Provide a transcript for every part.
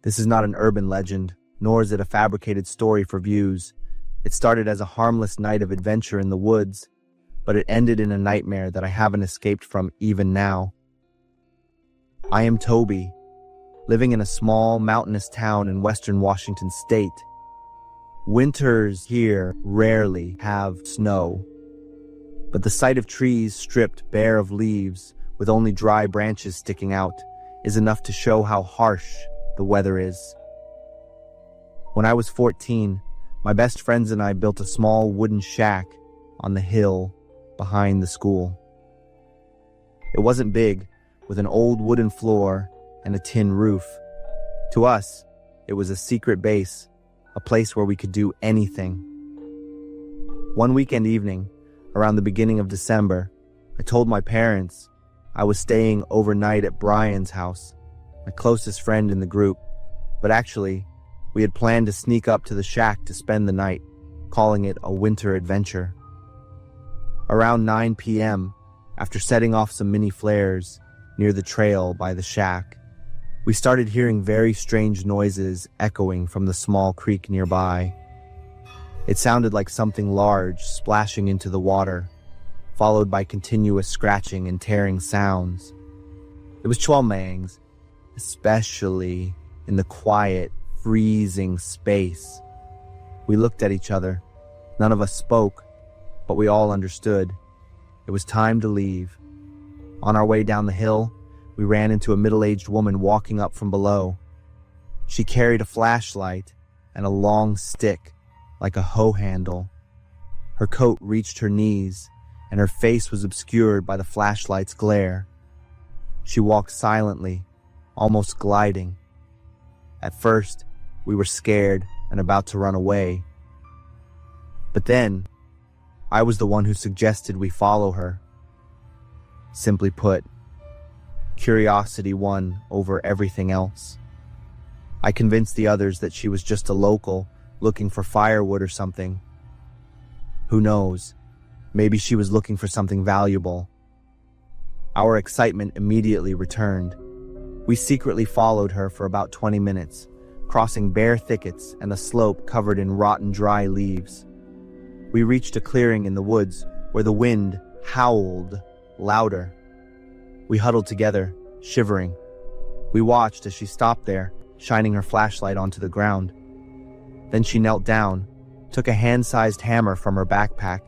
This is not an urban legend, nor is it a fabricated story for views. It started as a harmless night of adventure in the woods, but it ended in a nightmare that I haven't escaped from even now. I am Toby, living in a small mountainous town in western Washington state. Winters here rarely have snow, but the sight of trees stripped bare of leaves with only dry branches sticking out is enough to show how harsh the weather is. When I was 14, my best friends and I built a small wooden shack on the hill behind the school. It wasn't big, with an old wooden floor and a tin roof. To us, it was a secret base, a place where we could do anything. One weekend evening, around the beginning of December, I told my parents I was staying overnight at Brian's house, my closest friend in the group, but actually, we had planned to sneak up to the shack to spend the night, calling it a winter adventure. Around 9 p.m., after setting off some mini flares near the trail by the shack, we started hearing very strange noises echoing from the small creek nearby. It sounded like something large splashing into the water, followed by continuous scratching and tearing sounds. It was chwalmangs, especially in the quiet, freezing space. We looked at each other. None of us spoke, but we all understood. It was time to leave. On our way down the hill, we ran into a middle-aged woman walking up from below. She carried a flashlight and a long stick, like a hoe handle. Her coat reached her knees, and her face was obscured by the flashlight's glare. She walked silently, almost gliding. At first, we were scared and about to run away. But then, I was the one who suggested we follow her. Simply put, curiosity won over everything else. I convinced the others that she was just a local looking for firewood or something. Who knows? Maybe she was looking for something valuable. Our excitement immediately returned. We secretly followed her for about 20 minutes, crossing bare thickets and a slope covered in rotten dry leaves. We reached a clearing in the woods where the wind howled louder. We huddled together, shivering. We watched as she stopped there, shining her flashlight onto the ground. Then she knelt down, took a hand-sized hammer from her backpack,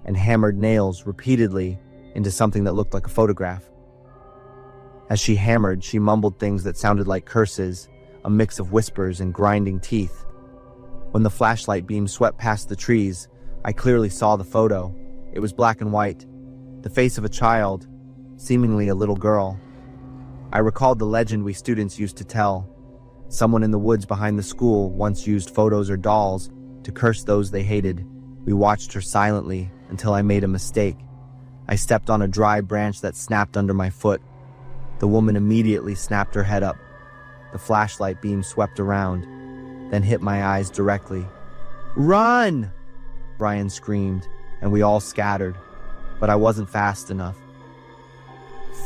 and hammered nails repeatedly into something that looked like a photograph. As she hammered, she mumbled things that sounded like curses, a mix of whispers and grinding teeth. When the flashlight beam swept past the trees, I clearly saw the photo. It was black and white, the face of a child, seemingly a little girl. I recalled the legend we students used to tell. Someone in the woods behind the school once used photos or dolls to curse those they hated. We watched her silently until I made a mistake. I stepped on a dry branch that snapped under my foot. The woman immediately snapped her head up. The flashlight beam swept around, then hit my eyes directly. "Run!" Brian screamed, and we all scattered, but I wasn't fast enough.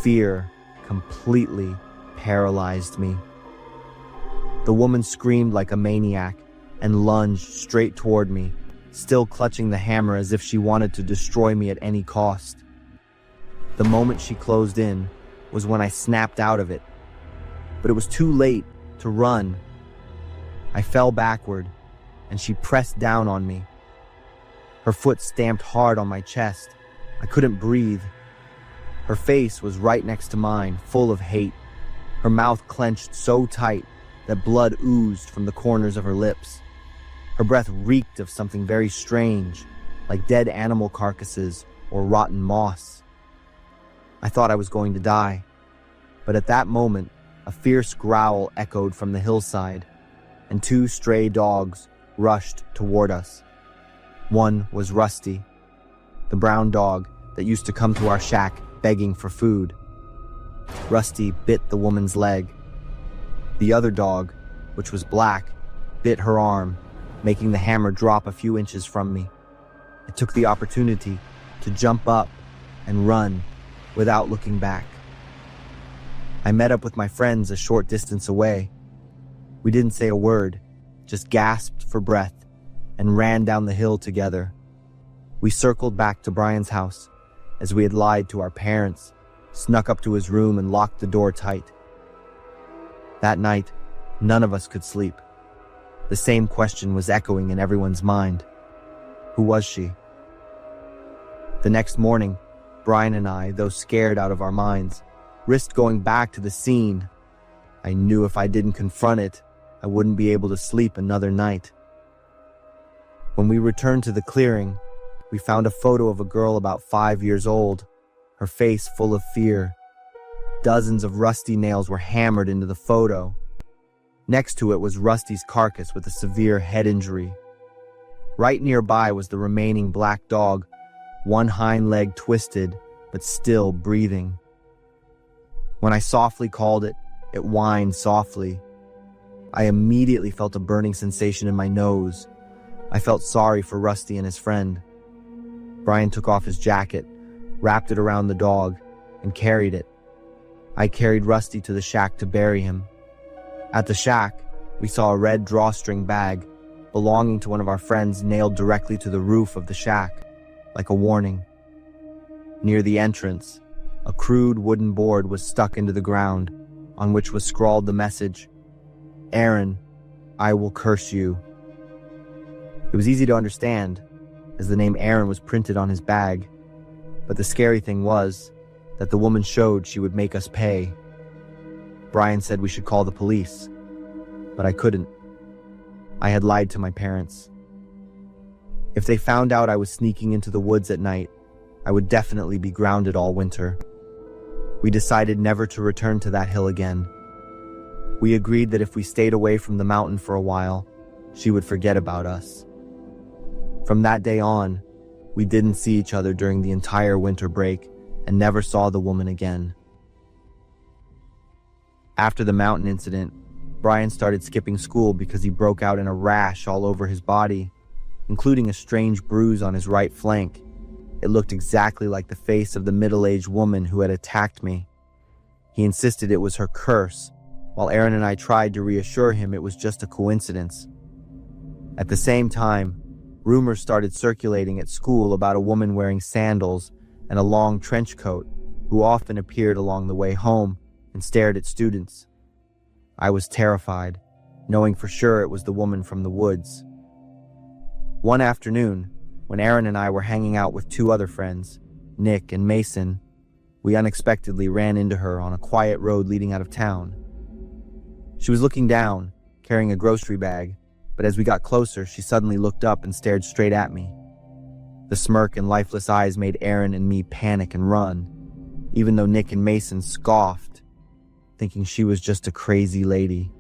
Fear completely paralyzed me. The woman screamed like a maniac and lunged straight toward me, still clutching the hammer as if she wanted to destroy me at any cost. The moment she closed in was when I snapped out of it, but it was too late to run. I fell backward, and she pressed down on me. Her foot stamped hard on my chest. I couldn't breathe. Her face was right next to mine, full of hate. Her mouth clenched so tight that blood oozed from the corners of her lips. Her breath reeked of something very strange, like dead animal carcasses or rotten moss. I thought I was going to die, but at that moment, a fierce growl echoed from the hillside, and two stray dogs rushed toward us. One was Rusty, the brown dog that used to come to our shack begging for food. Rusty bit the woman's leg. The other dog, which was black, bit her arm, making the hammer drop a few inches from me. I took the opportunity to jump up and run without looking back. I met up with my friends a short distance away. We didn't say a word, just gasped for breath and ran down the hill together. We circled back to Brian's house, as we had lied to our parents, snuck up to his room and locked the door tight. That night, none of us could sleep. The same question was echoing in everyone's mind. Who was she? The next morning, Brian and I, though scared out of our minds, risked going back to the scene. I knew if I didn't confront it, I wouldn't be able to sleep another night. When we returned to the clearing, we found a photo of a girl about 5 years old, her face full of fear. Dozens of Rusty nails were hammered into the photo. Next to it was Rusty's carcass with a severe head injury. Right nearby was the remaining black dog, one hind leg twisted, but still breathing. When I softly called it, it whined softly. I immediately felt a burning sensation in my nose. I felt sorry for Rusty and his friend. Brian took off his jacket, wrapped it around the dog, and carried it. I carried Rusty to the shack to bury him. At the shack, we saw a red drawstring bag belonging to one of our friends nailed directly to the roof of the shack, like a warning. Near the entrance, a crude wooden board was stuck into the ground, on which was scrawled the message, "Aaron, I will curse you." It was easy to understand, as the name Aaron was printed on his bag, but the scary thing was that the woman showed she would make us pay. Brian said we should call the police, but I couldn't. I had lied to my parents. If they found out I was sneaking into the woods at night, I would definitely be grounded all winter. We decided never to return to that hill again. We agreed that if we stayed away from the mountain for a while, she would forget about us. From that day on, we didn't see each other during the entire winter break and never saw the woman again. After the mountain incident, Brian started skipping school because he broke out in a rash all over his body, including a strange bruise on his right flank. It looked exactly like the face of the middle-aged woman who had attacked me. He insisted it was her curse, while Aaron and I tried to reassure him it was just a coincidence. At the same time, rumors started circulating at school about a woman wearing sandals and a long trench coat who often appeared along the way home and stared at students. I was terrified, knowing for sure it was the woman from the woods. One afternoon, when Aaron and I were hanging out with two other friends, Nick and Mason, we unexpectedly ran into her on a quiet road leading out of town. She was looking down, carrying a grocery bag, but as we got closer, she suddenly looked up and stared straight at me. The smirk and lifeless eyes made Aaron and me panic and run, even though Nick and Mason scoffed, thinking she was just a crazy lady.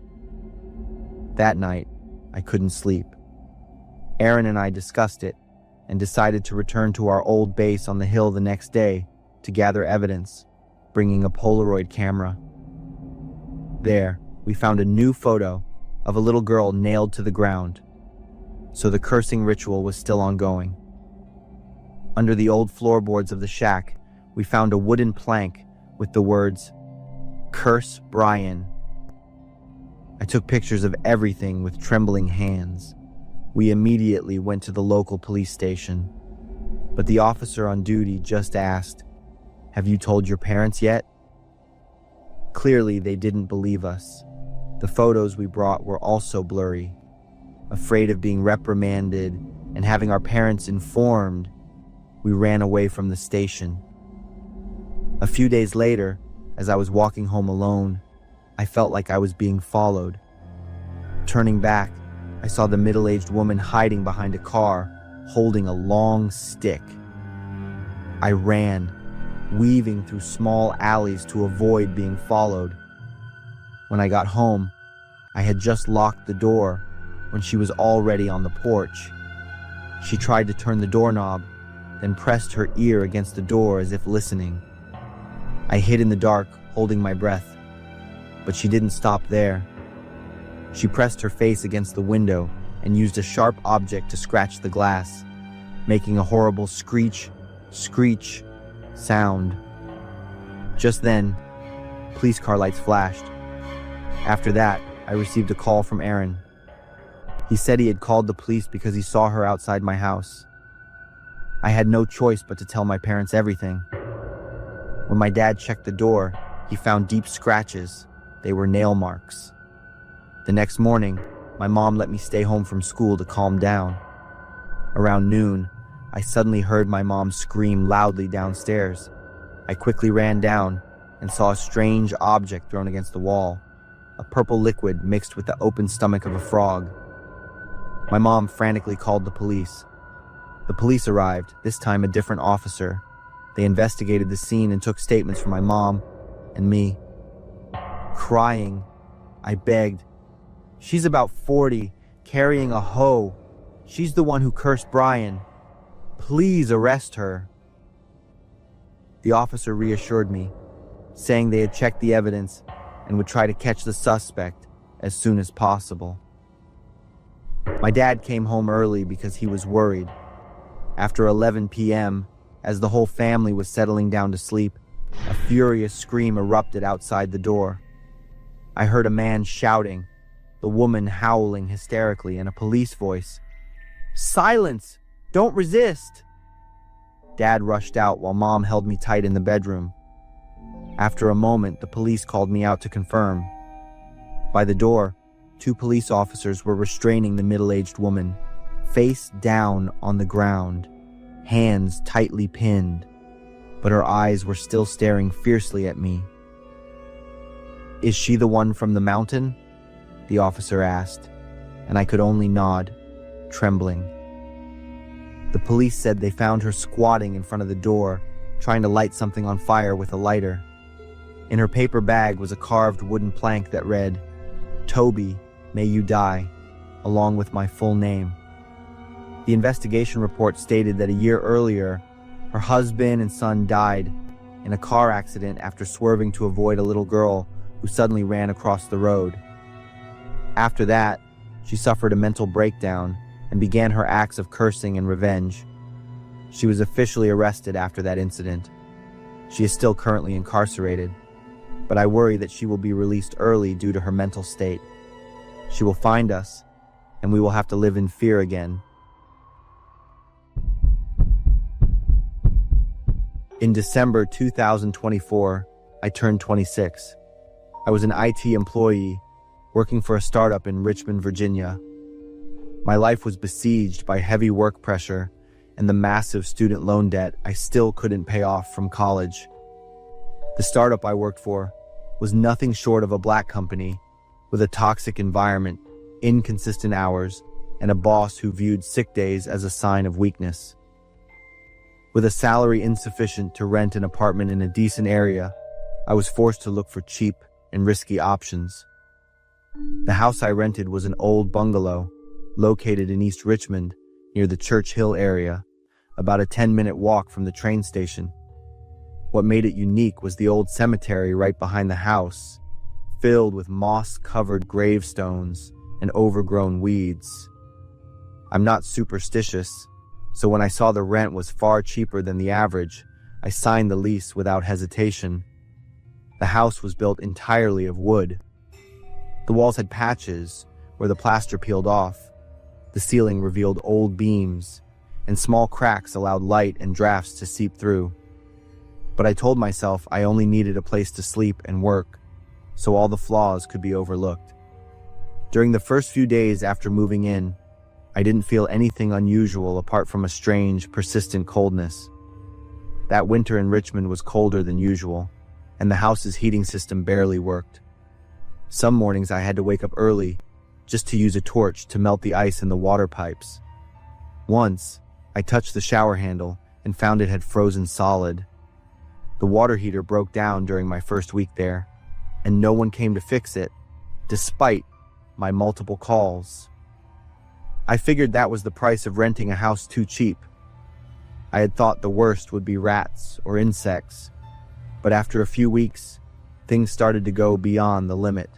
That night, I couldn't sleep. Aaron and I discussed it and decided to return to our old base on the hill the next day to gather evidence, bringing a Polaroid camera. There, we found a new photo of a little girl nailed to the ground, so the cursing ritual was still ongoing. Under the old floorboards of the shack, we found a wooden plank with the words, "Curse Brian." I took pictures of everything with trembling hands. We immediately went to the local police station, but the officer on duty just asked, "Have you told your parents yet?" Clearly, they didn't believe us. The photos we brought were also blurry. Afraid of being reprimanded and having our parents informed, we ran away from the station. A few days later, as I was walking home alone, I felt like I was being followed. Turning back, I saw the middle-aged woman hiding behind a car, holding a long stick. I ran, weaving through small alleys to avoid being followed. When I got home, I had just locked the door when she was already on the porch. She tried to turn the doorknob, then pressed her ear against the door as if listening. I hid in the dark, holding my breath, but she didn't stop there. She pressed her face against the window and used a sharp object to scratch the glass, making a horrible screech sound. Just then, police car lights flashed. After that, I received a call from Aaron. He said he had called the police because he saw her outside my house. I had no choice but to tell my parents everything. When my dad checked the door, he found deep scratches. They were nail marks. The next morning, my mom let me stay home from school to calm down. Around noon, I suddenly heard my mom scream loudly downstairs. I quickly ran down and saw a strange object thrown against the wall, a purple liquid mixed with the open stomach of a frog. My mom frantically called the police. The police arrived, this time a different officer. They investigated the scene and took statements from my mom and me. Crying, I begged, "She's about 40, carrying a hoe. She's the one who cursed Brian. Please arrest her." The officer reassured me, saying they had checked the evidence and would try to catch the suspect as soon as possible. My dad came home early because he was worried. After 11 p.m., as the whole family was settling down to sleep, a furious scream erupted outside the door. I heard a man shouting, the woman howling hysterically, and a police voice. "Silence! Don't resist!" Dad rushed out while Mom held me tight in the bedroom. After a moment, the police called me out to confirm. By the door, 2 police officers were restraining the middle-aged woman, face down on the ground, hands tightly pinned, but her eyes were still staring fiercely at me. "Is she the one from the mountain?" the officer asked, and I could only nod, trembling. The police said they found her squatting in front of the door, trying to light something on fire with a lighter. In her paper bag was a carved wooden plank that read, "Toby, may you die," along with my full name. The investigation report stated that a year earlier, her husband and son died in a car accident after swerving to avoid a little girl who suddenly ran across the road. After that, she suffered a mental breakdown and began her acts of cursing and revenge. She was officially arrested after that incident. She is still currently incarcerated, but I worry that she will be released early due to her mental state. She will find us, and we will have to live in fear again. In December 2024, I turned 26. I was an IT employee working for a startup in Richmond, Virginia. My life was besieged by heavy work pressure and the massive student loan debt I still couldn't pay off from college. The startup I worked for was nothing short of a black company with a toxic environment, inconsistent hours, and a boss who viewed sick days as a sign of weakness. With a salary insufficient to rent an apartment in a decent area, I was forced to look for cheap and risky options. The house I rented was an old bungalow located in East Richmond near the Church Hill area, about a 10-minute walk from the train station. What made it unique was the old cemetery right behind the house, filled with moss-covered gravestones and overgrown weeds. I'm not superstitious, so when I saw the rent was far cheaper than the average, I signed the lease without hesitation. The house was built entirely of wood. The walls had patches where the plaster peeled off. The ceiling revealed old beams, and small cracks allowed light and drafts to seep through. But I told myself I only needed a place to sleep and work, so all the flaws could be overlooked. During the first few days after moving in, I didn't feel anything unusual apart from a strange, persistent coldness. That winter in Richmond was colder than usual, and the house's heating system barely worked. Some mornings I had to wake up early just to use a torch to melt the ice in the water pipes. Once, I touched the shower handle and found it had frozen solid. The water heater broke down during my first week there, and no one came to fix it, despite my multiple calls. I figured that was the price of renting a house too cheap. I had thought the worst would be rats or insects, but after a few weeks, things started to go beyond the limit.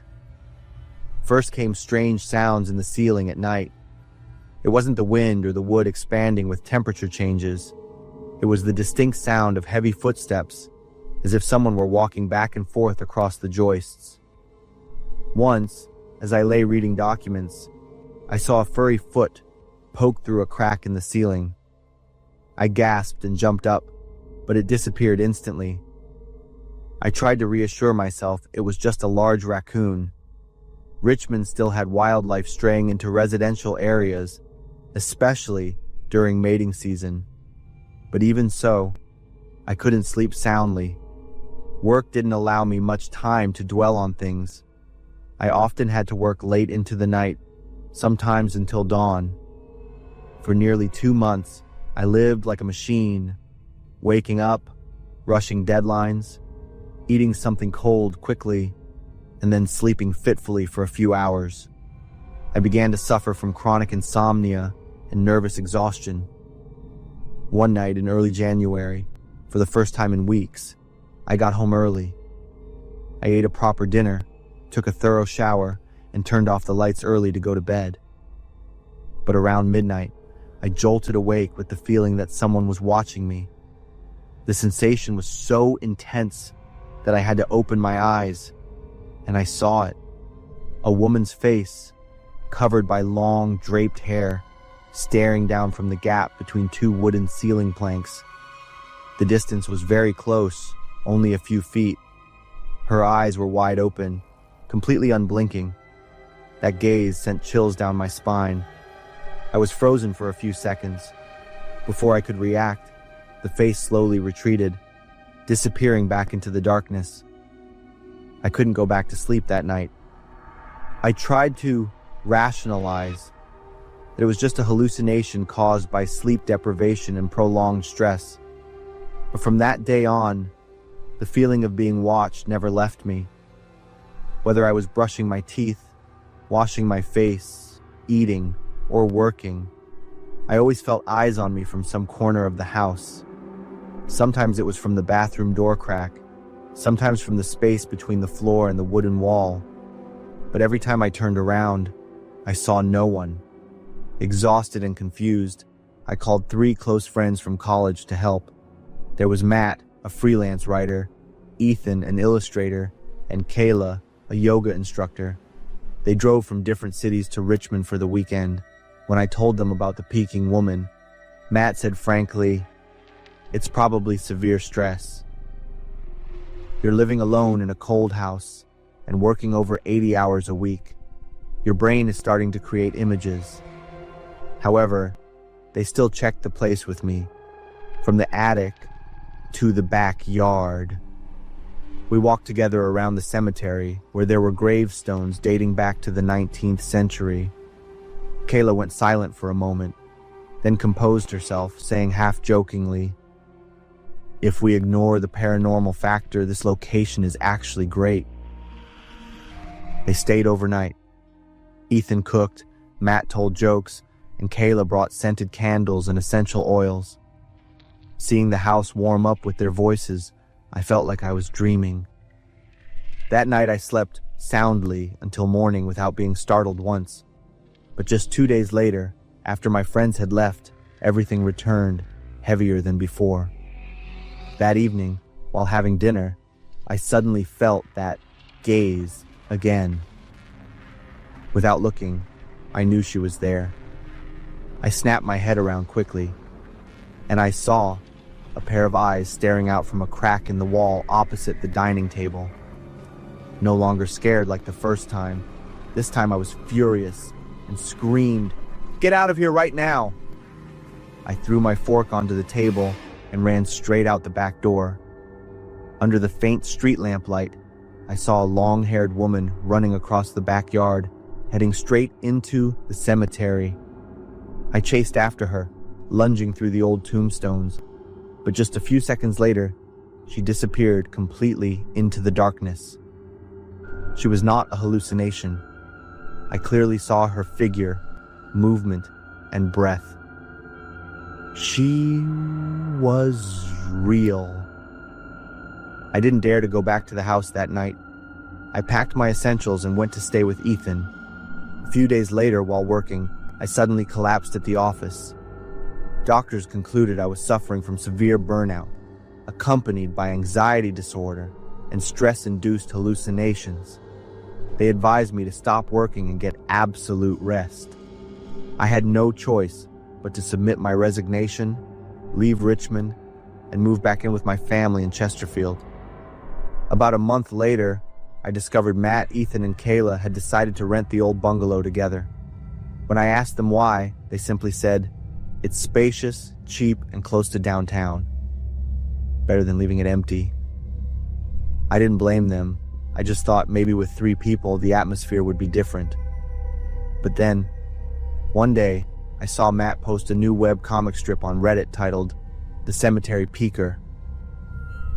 First came strange sounds in the ceiling at night. It wasn't the wind or the wood expanding with temperature changes. It was the distinct sound of heavy footsteps, as if someone were walking back and forth across the joists. Once, As I lay reading documents, I saw a furry foot poke through a crack in the ceiling. I gasped and jumped up, but it disappeared instantly. I tried to reassure myself it was just a large raccoon. Richmond still had wildlife straying into residential areas, especially during mating season. But even so, I couldn't sleep soundly. Work didn't allow me much time to dwell on things. I often had to work late into the night, sometimes until dawn. For nearly 2 months, I lived like a machine, waking up, rushing deadlines, eating something cold quickly, and then sleeping fitfully for a few hours. I began to suffer from chronic insomnia and nervous exhaustion. One night in early January, for the first time in weeks, I got home early. I ate a proper dinner, took a thorough shower, and turned off the lights early to go to bed. But around midnight, I jolted awake with the feeling that someone was watching me. The sensation was so intense that I had to open my eyes, and I saw it. A woman's face, covered by long, draped hair, staring down from the gap between 2 wooden ceiling planks. The distance was very close, only a few feet. Her eyes were wide open, completely unblinking. That gaze sent chills down my spine. I was frozen for a few seconds. Before I could react, the face slowly retreated, disappearing back into the darkness. I couldn't go back to sleep that night. I tried to rationalize that it was just a hallucination caused by sleep deprivation and prolonged stress. But from that day on, the feeling of being watched never left me. Whether I was brushing my teeth, washing my face, eating, or working, I always felt eyes on me from some corner of the house. Sometimes it was from the bathroom door crack, sometimes from the space between the floor and the wooden wall. But every time I turned around, I saw no one. Exhausted and confused, I called 3 close friends from college to help. There was Matt, a freelance writer, Ethan, an illustrator, and Kayla, a yoga instructor. They drove from different cities to Richmond for the weekend. When I told them about the peeking woman, Matt said frankly, "It's probably severe stress. You're living alone in a cold house and working over 80 hours a week. Your brain is starting to create images." However, they still checked the place with me, from the attic to the backyard. We walked together around the cemetery, where there were gravestones dating back to the 19th century. Kayla went silent for a moment, then composed herself, saying half-jokingly, "If we ignore the paranormal factor, this location is actually great." They stayed overnight. Ethan cooked, Matt told jokes, and Kayla brought scented candles and essential oils. Seeing the house warm up with their voices, I felt like I was dreaming. That night I slept soundly until morning without being startled once. But just 2 days later, after my friends had left, everything returned, heavier than before. That evening, while having dinner, I suddenly felt that gaze again. Without looking, I knew she was there. I snapped my head around quickly, and I saw a pair of eyes staring out from a crack in the wall opposite the dining table. No longer scared like the first time, this time I was furious and screamed, "Get out of here right now!" I threw my fork onto the table and ran straight out the back door. Under the faint street lamp light, I saw a long-haired woman running across the backyard, heading straight into the cemetery. I chased after her, lunging through the old tombstones, but just a few seconds later, she disappeared completely into the darkness. She was not a hallucination. I clearly saw her figure, movement, and breath. She was real. I didn't dare to go back to the house that night. I packed my essentials and went to stay with Ethan. A few days later, while working, I suddenly collapsed at the office. Doctors concluded I was suffering from severe burnout, accompanied by anxiety disorder and stress-induced hallucinations. They advised me to stop working and get absolute rest. I had no choice but to submit my resignation, leave Richmond, and move back in with my family in Chesterfield. About a month later, I discovered Matt, Ethan, and Kayla had decided to rent the old bungalow together. When I asked them why, they simply said, "It's spacious, cheap, and close to downtown. Better than leaving it empty." I didn't blame them. I just thought maybe with 3 people, the atmosphere would be different. But then, one day, I saw Matt post a new web comic strip on Reddit titled "The Cemetery Peeker,"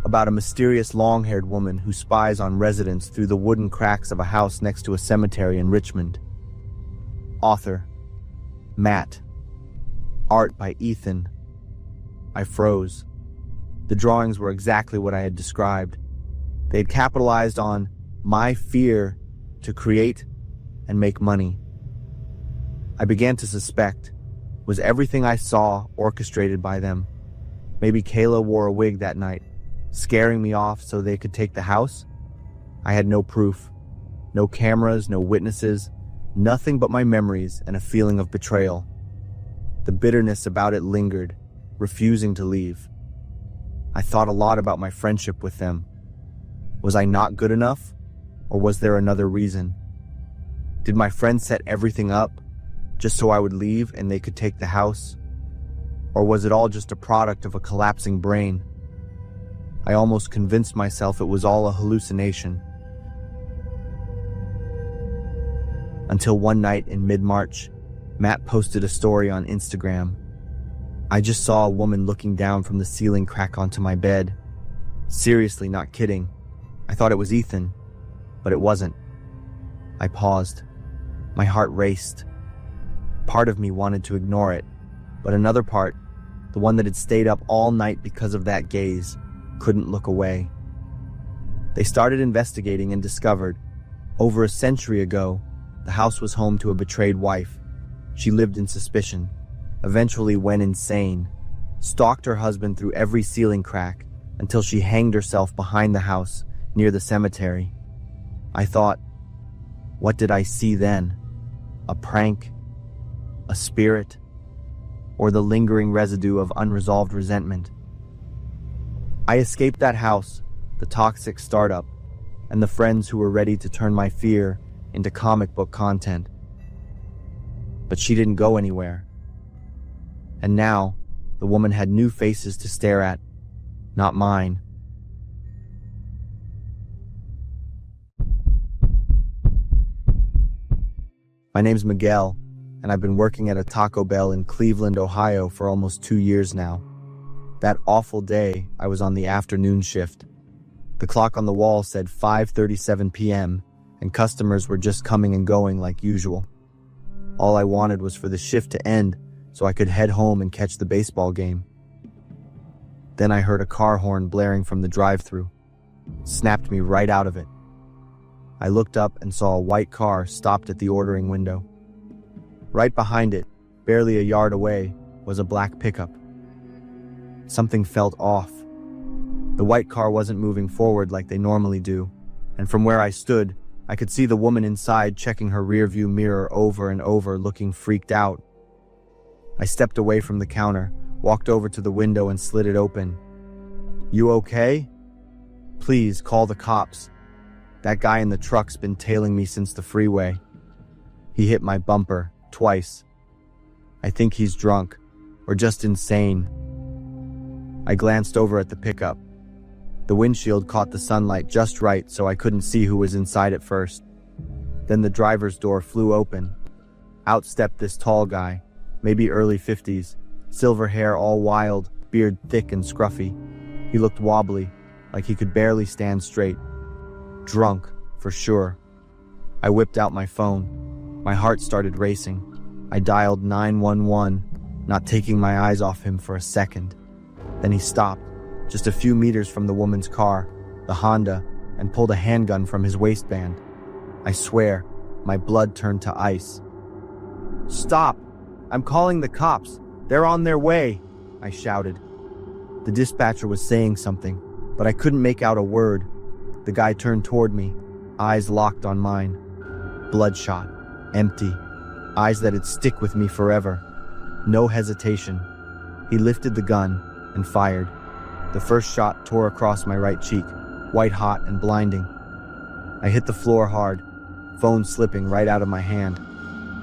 about a mysterious long-haired woman who spies on residents through the wooden cracks of a house next to a cemetery in Richmond. Author, Matt. Art by Ethan. I froze. The drawings were exactly what I had described. They had capitalized on my fear to create and make money. I began to suspect, was everything I saw orchestrated by them? Maybe Kayla wore a wig that night, scaring me off so they could take the house? I had no proof. No cameras, no witnesses, nothing but my memories and a feeling of betrayal. The bitterness about it lingered, refusing to leave. I thought a lot about my friendship with them. Was I not good enough, or was there another reason? Did my friends set everything up just so I would leave and they could take the house? Or was it all just a product of a collapsing brain? I almost convinced myself it was all a hallucination. Until one night in mid-March, Matt posted a story on Instagram. I just saw a woman looking down from the ceiling crack onto my bed. Seriously, not kidding. I thought it was Ethan, but it wasn't. I paused. My heart raced. Part of me wanted to ignore it, but another part, the one that had stayed up all night because of that gaze, couldn't look away. They started investigating and discovered, over a century ago, the house was home to a betrayed wife. She lived in suspicion, eventually went insane, stalked her husband through every ceiling crack until she hanged herself behind the house near the cemetery. I thought, what did I see then? A prank? A spirit? Or the lingering residue of unresolved resentment? I escaped that house, the toxic startup, and the friends who were ready to turn my fear into comic book content. But she didn't go anywhere. And now, the woman had new faces to stare at, not mine. My name's Miguel, and I've been working at a Taco Bell in Cleveland, Ohio for almost 2 years now. That awful day, I was on the afternoon shift. The clock on the wall said 5:37 p.m., and customers were just coming and going like usual. All I wanted was for the shift to end so I could head home and catch the baseball game. Then I heard a car horn blaring from the drive-thru. Snapped me right out of it. I looked up and saw a white car stopped at the ordering window. Right behind it, barely a yard away, was a black pickup. Something felt off. The white car wasn't moving forward like they normally do, and from where I stood, I could see the woman inside checking her rearview mirror over and over, looking freaked out. I stepped away from the counter, walked over to the window and slid it open. "You okay? Please call the cops. That guy in the truck's been tailing me since the freeway. He hit my bumper twice. I think he's drunk, or just insane." I glanced over at the pickup. The windshield caught the sunlight just right so I couldn't see who was inside at first. Then the driver's door flew open. Out stepped this tall guy, maybe early 50s, silver hair all wild, beard thick and scruffy. He looked wobbly, like he could barely stand straight. Drunk, for sure. I whipped out my phone. My heart started racing. I dialed 911, not taking my eyes off him for a second. Then he stopped, just a few meters from the woman's car, the Honda, and pulled a handgun from his waistband. I swear, my blood turned to ice. "Stop! I'm calling the cops! They're on their way!" I shouted. The dispatcher was saying something, but I couldn't make out a word. The guy turned toward me, eyes locked on mine. bloodshot, empty, eyes that'd stick with me forever. No hesitation. He lifted the gun and fired. The first shot tore across my right cheek, white hot and blinding. I hit the floor hard, phone slipping right out of my hand.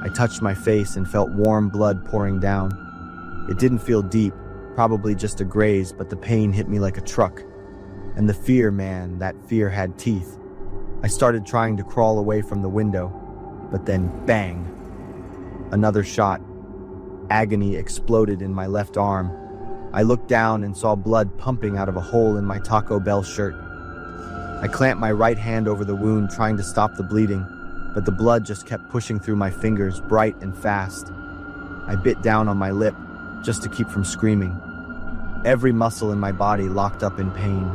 I touched my face and felt warm blood pouring down. It didn't feel deep, probably just a graze, but the pain hit me like a truck. And the fear, man, that fear had teeth. I started trying to crawl away from the window, but then bang! Another shot. Agony exploded in my left arm. I looked down and saw blood pumping out of a hole in my Taco Bell shirt. I clamped my right hand over the wound, trying to stop the bleeding, but the blood just kept pushing through my fingers, bright and fast. I bit down on my lip, just to keep from screaming. Every muscle in my body locked up in pain.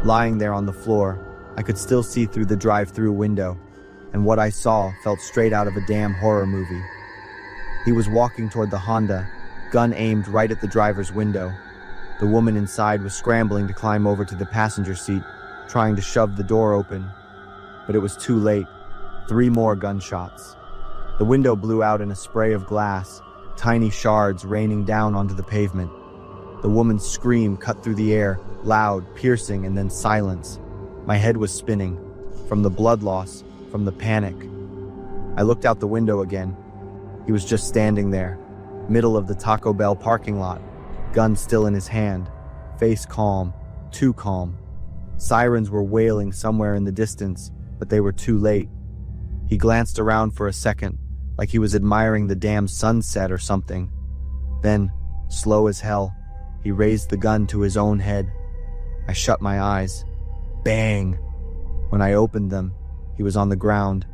Lying there on the floor, I could still see through the drive-through window, and what I saw felt straight out of a damn horror movie. He was walking toward the Honda, gun aimed right at the driver's window. The woman inside was scrambling to climb over to the passenger seat, trying to shove the door open. But it was too late. 3 more gunshots. The window blew out in a spray of glass, tiny shards raining down onto the pavement. The woman's scream cut through the air, loud, piercing, and then silence. My head was spinning, from the blood loss, from the panic. I looked out the window again. He was just standing there, middle of the Taco Bell parking lot, gun still in his hand, face calm, too calm. Sirens were wailing somewhere in the distance, but they were too late. He glanced around for a second, like he was admiring the damn sunset or something. Then, slow as hell, he raised the gun to his own head. I shut my eyes. Bang! When I opened them, he was on the ground,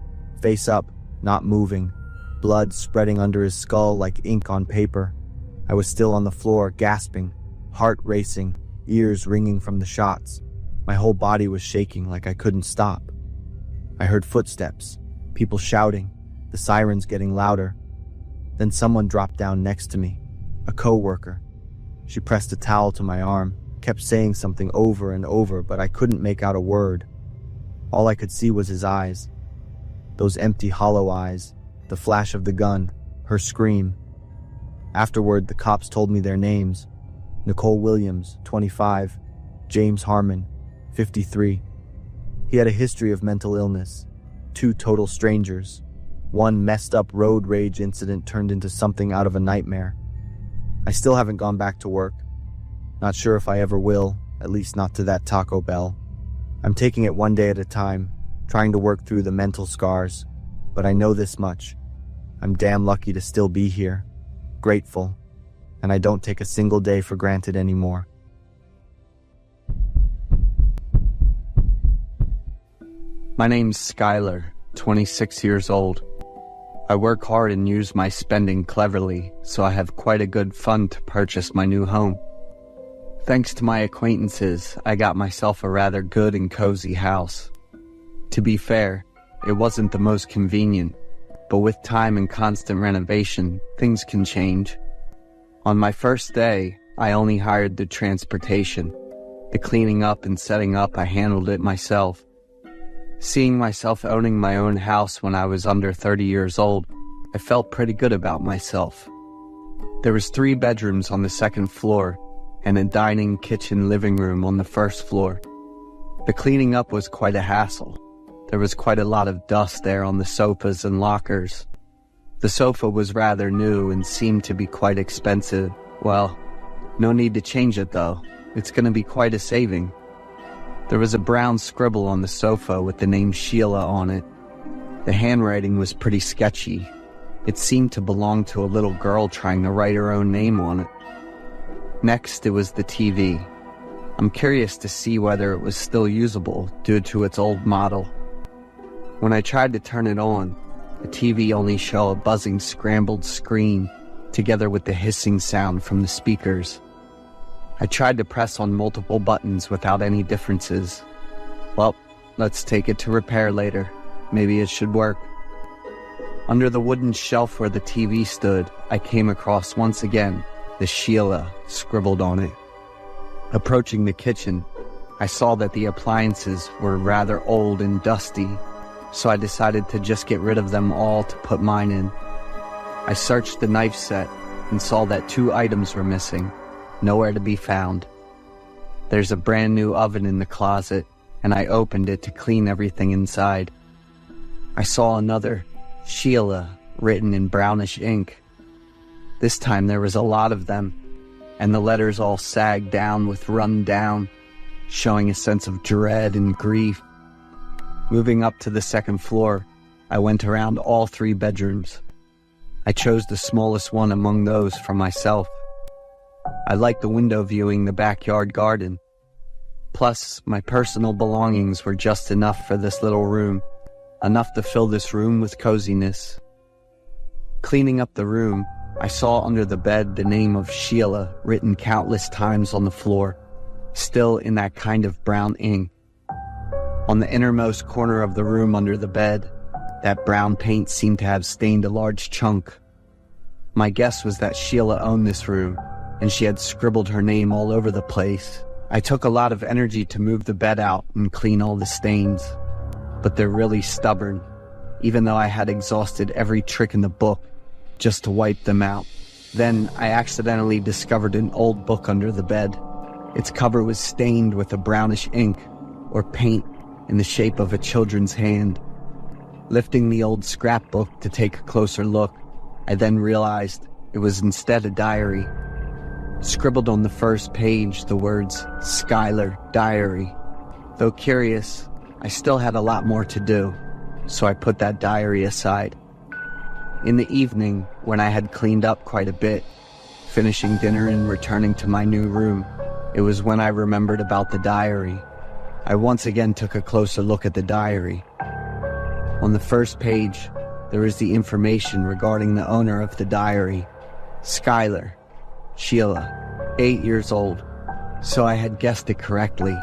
face up, not moving, blood spreading under his skull like ink on paper. I was still on the floor, gasping, heart racing, ears ringing from the shots. My whole body was shaking like I couldn't stop. I heard footsteps, people shouting, the sirens getting louder. Then someone dropped down next to me, a coworker. She pressed a towel to my arm, kept saying something over and over, but I couldn't make out a word. All I could see was his eyes. Those empty, hollow eyes, the flash of the gun, her scream. Afterward, the cops told me their names. Nicole Williams, 25, James Harmon, 53. He had a history of mental illness. 2 total strangers. 1 messed up road rage incident turned into something out of a nightmare. I still haven't gone back to work. Not sure if I ever will, at least not to that Taco Bell. I'm taking it one day at a time, trying to work through the mental scars. But I know this much. I'm damn lucky to still be here. Grateful. And I don't take a single day for granted anymore. My name's Skylar, 26 years old. I work hard and use my spending cleverly, so I have quite a good fund to purchase my new home. Thanks to my acquaintances, I got myself a rather good and cozy house. To be fair, it wasn't the most convenient, but with time and constant renovation, things can change. On my first day, I only hired the transportation. The cleaning up and setting up, I handled it myself. Seeing myself owning my own house when I was under 30 years old, I felt pretty good about myself. There was 3 bedrooms on the second floor, and a dining, kitchen, living room on the first floor. The cleaning up was quite a hassle. There was quite a lot of dust there on the sofas and lockers. The sofa was rather new and seemed to be quite expensive. Well, no need to change it though. It's gonna be quite a saving. There was a brown scribble on the sofa with the name Sheila on it. The handwriting was pretty sketchy. It seemed to belong to a little girl trying to write her own name on it. Next, it was the TV. I'm curious to see whether it was still usable due to its old model. When I tried to turn it on, the TV only showed a buzzing scrambled screen together with the hissing sound from the speakers. I tried to press on multiple buttons without any differences. Well, let's take it to repair later. Maybe it should work. Under the wooden shelf where the TV stood, I came across once again the Sheila scribbled on it. Approaching the kitchen, I saw that the appliances were rather old and dusty. so I decided to just get rid of them all to put mine in. I searched the knife set and saw that 2 items were missing, nowhere to be found. There's a brand new oven in the closet, and I opened it to clean everything inside. I saw another Sheila written in brownish ink. This time there was a lot of them, and the letters all sagged down with run down, showing a sense of dread and grief. Moving up to the 2nd floor, I went around all 3 bedrooms. I chose the smallest one among those for myself. I liked the window viewing the backyard garden. Plus, my personal belongings were just enough for this little room, enough to fill this room with coziness. Cleaning up the room, I saw under the bed the name of Sheila written countless times on the floor, still in that kind of brown ink. On the innermost corner of the room under the bed, that brown paint seemed to have stained a large chunk. My guess was that Sheila owned this room, and she had scribbled her name all over the place. I took a lot of energy to move the bed out and clean all the stains, but they're really stubborn, even though I had exhausted every trick in the book just to wipe them out. Then I accidentally discovered an old book under the bed. Its cover was stained with a brownish ink, or paint, in the shape of a children's hand. Lifting the old scrapbook to take a closer look, I then realized it was instead a diary. Scribbled on the first page, the words, "Skylar, Diary." Though curious, I still had a lot more to do, so I put that diary aside. In the evening, when I had cleaned up quite a bit, finishing dinner and returning to my new room, it was when I remembered about the diary. I once again took a closer look at the diary. On the first page, there is the information regarding the owner of the diary, Skylar, Sheila, 8 years old. So I had guessed it correctly.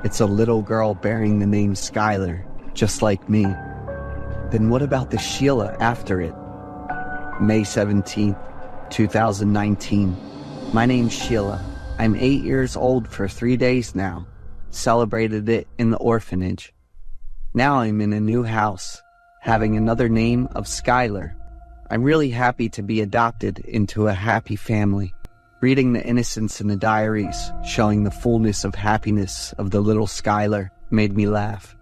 It's a little girl bearing the name Skylar, just like me. Then what about the Sheila after it? May 17th, 2019. My name's Sheila. I'm 8 years old for 3 days now. Celebrated it in the orphanage. Now I'm in a new house, having another name of Skylar. I'm really happy to be adopted into a happy family. Reading the innocence in the diaries, showing the fullness of happiness of the little Skylar, made me laugh.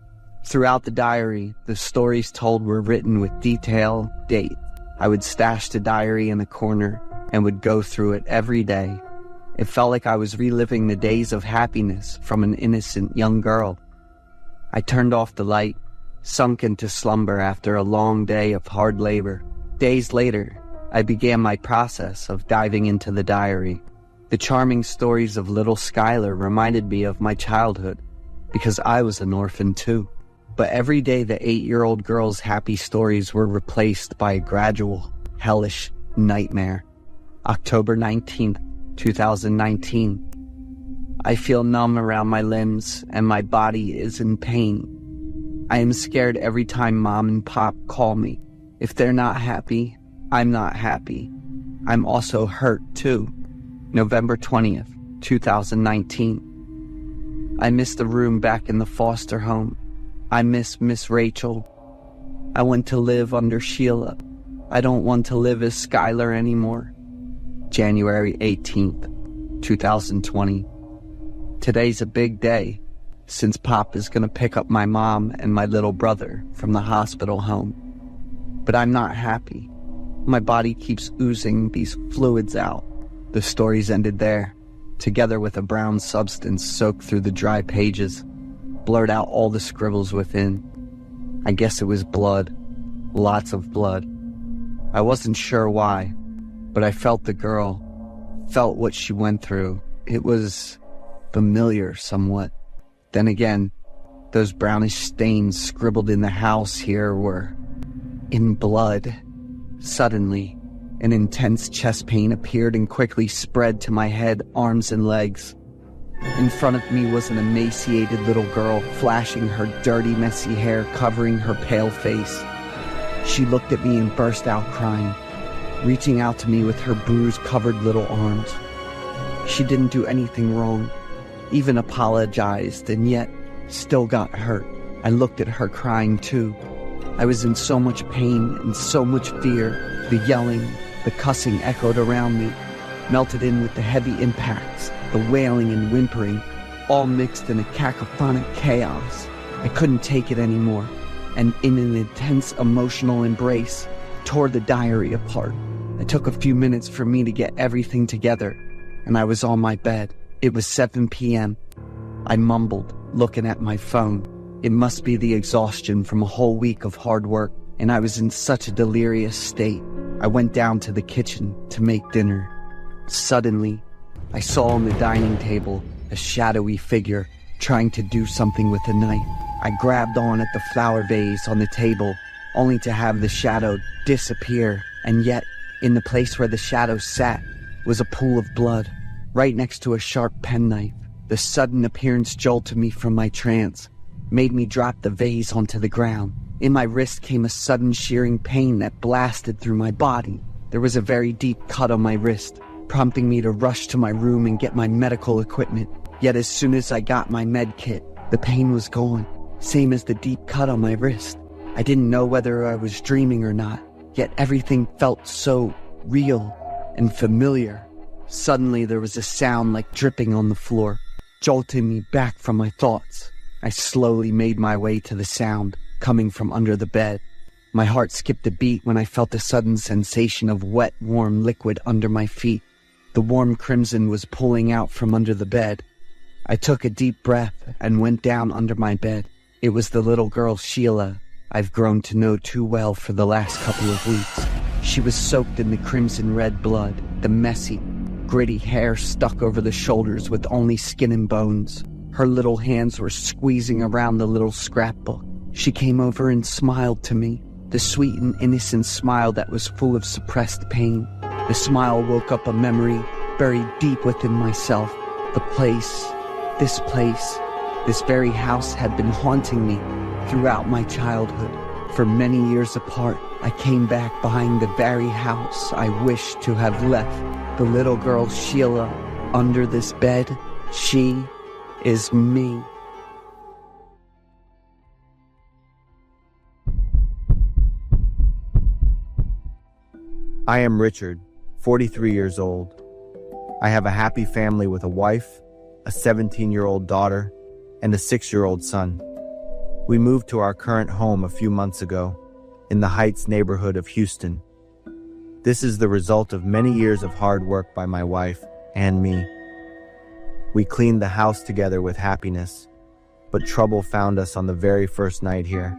Throughout the diary, the stories told were written with detail, date. I would stash the diary in a corner and would go through it every day. It felt like I was reliving the days of happiness from an innocent young girl. I turned off the light, sunk into slumber after a long day of hard labor. Days later, I began my process of diving into the diary. The charming stories of little Skylar reminded me of my childhood, because I was an orphan too. But every day the 8-year-old girl's happy stories were replaced by a gradual, hellish nightmare. October 19th, 2019. I feel numb around my limbs and my body is in pain. I am scared every time Mom and Pop call me. If they're not happy, I'm not happy. I'm also hurt too. November 20th, 2019. I miss the room back in the foster home. I miss Miss Rachel. I want to live under Sheila. I don't want to live as Skylar anymore. January 18th, 2020. Today's a big day, since Pop is going to pick up my mom and my little brother from the hospital home. But I'm not happy. My body keeps oozing these fluids out. The stories ended there, together with a brown substance soaked through the dry pages, blurred out all the scribbles within. I guess it was blood. Lots of blood. I wasn't sure why, but I felt the girl, felt what she went through. It was familiar somewhat. Then again, those brownish stains scribbled in the house here were in blood. Suddenly, an intense chest pain appeared and quickly spread to my head, arms, and legs. In front of me was an emaciated little girl, flashing her dirty, messy hair covering her pale face. She looked at me and burst out crying, reaching out to me with her bruise-covered little arms. She didn't do anything wrong, even apologized, and yet still got hurt. I looked at her crying too, I was in so much pain and so much fear. The yelling, the cussing echoed around me, melted in with the heavy impacts, the wailing and whimpering, all mixed in a cacophonic chaos. I couldn't take it anymore, and in an intense emotional embrace, tore the diary apart. It took a few minutes for me to get everything together, and I was on my bed. It was 7 p.m. I mumbled, looking at my phone. It must be the exhaustion from a whole week of hard work, and I was in such a delirious state. I went down to the kitchen to make dinner. Suddenly, I saw on the dining table a shadowy figure trying to do something with a knife. I grabbed on at the flower vase on the table, only to have the shadow disappear, and yet, in the place where the shadow sat, was a pool of blood, right next to a sharp penknife. The sudden appearance jolted me from my trance, made me drop the vase onto the ground. In my wrist came a sudden shearing pain that blasted through my body. There was a very deep cut on my wrist, prompting me to rush to my room and get my medical equipment. Yet as soon as I got my med kit, the pain was gone, same as the deep cut on my wrist. I didn't know whether I was dreaming or not, yet everything felt so real and familiar. Suddenly there was a sound like dripping on the floor, jolting me back from my thoughts. I slowly made my way to the sound, coming from under the bed. My heart skipped a beat when I felt a sudden sensation of wet, warm liquid under my feet. The warm crimson was pulling out from under the bed. I took a deep breath and went down under my bed. It was the little girl Sheila I've grown to know too well for the last couple of weeks. She was soaked in the crimson red blood, the messy, gritty hair stuck over the shoulders with only skin and bones. Her little hands were squeezing around the little scrapbook. She came over and smiled to me, the sweet and innocent smile that was full of suppressed pain. The smile woke up a memory buried deep within myself. This very house had been haunting me throughout my childhood. For many years apart, I came back behind the very house I wished to have left. The little girl Sheila under this bed, she is me. I am Richard, 43 years old. I have a happy family with a wife, a 17-year-old daughter, and a 6-year-old son. We moved to our current home a few months ago, in the Heights neighborhood of Houston. This is the result of many years of hard work by my wife and me. We cleaned the house together with happiness, but trouble found us on the very first night here.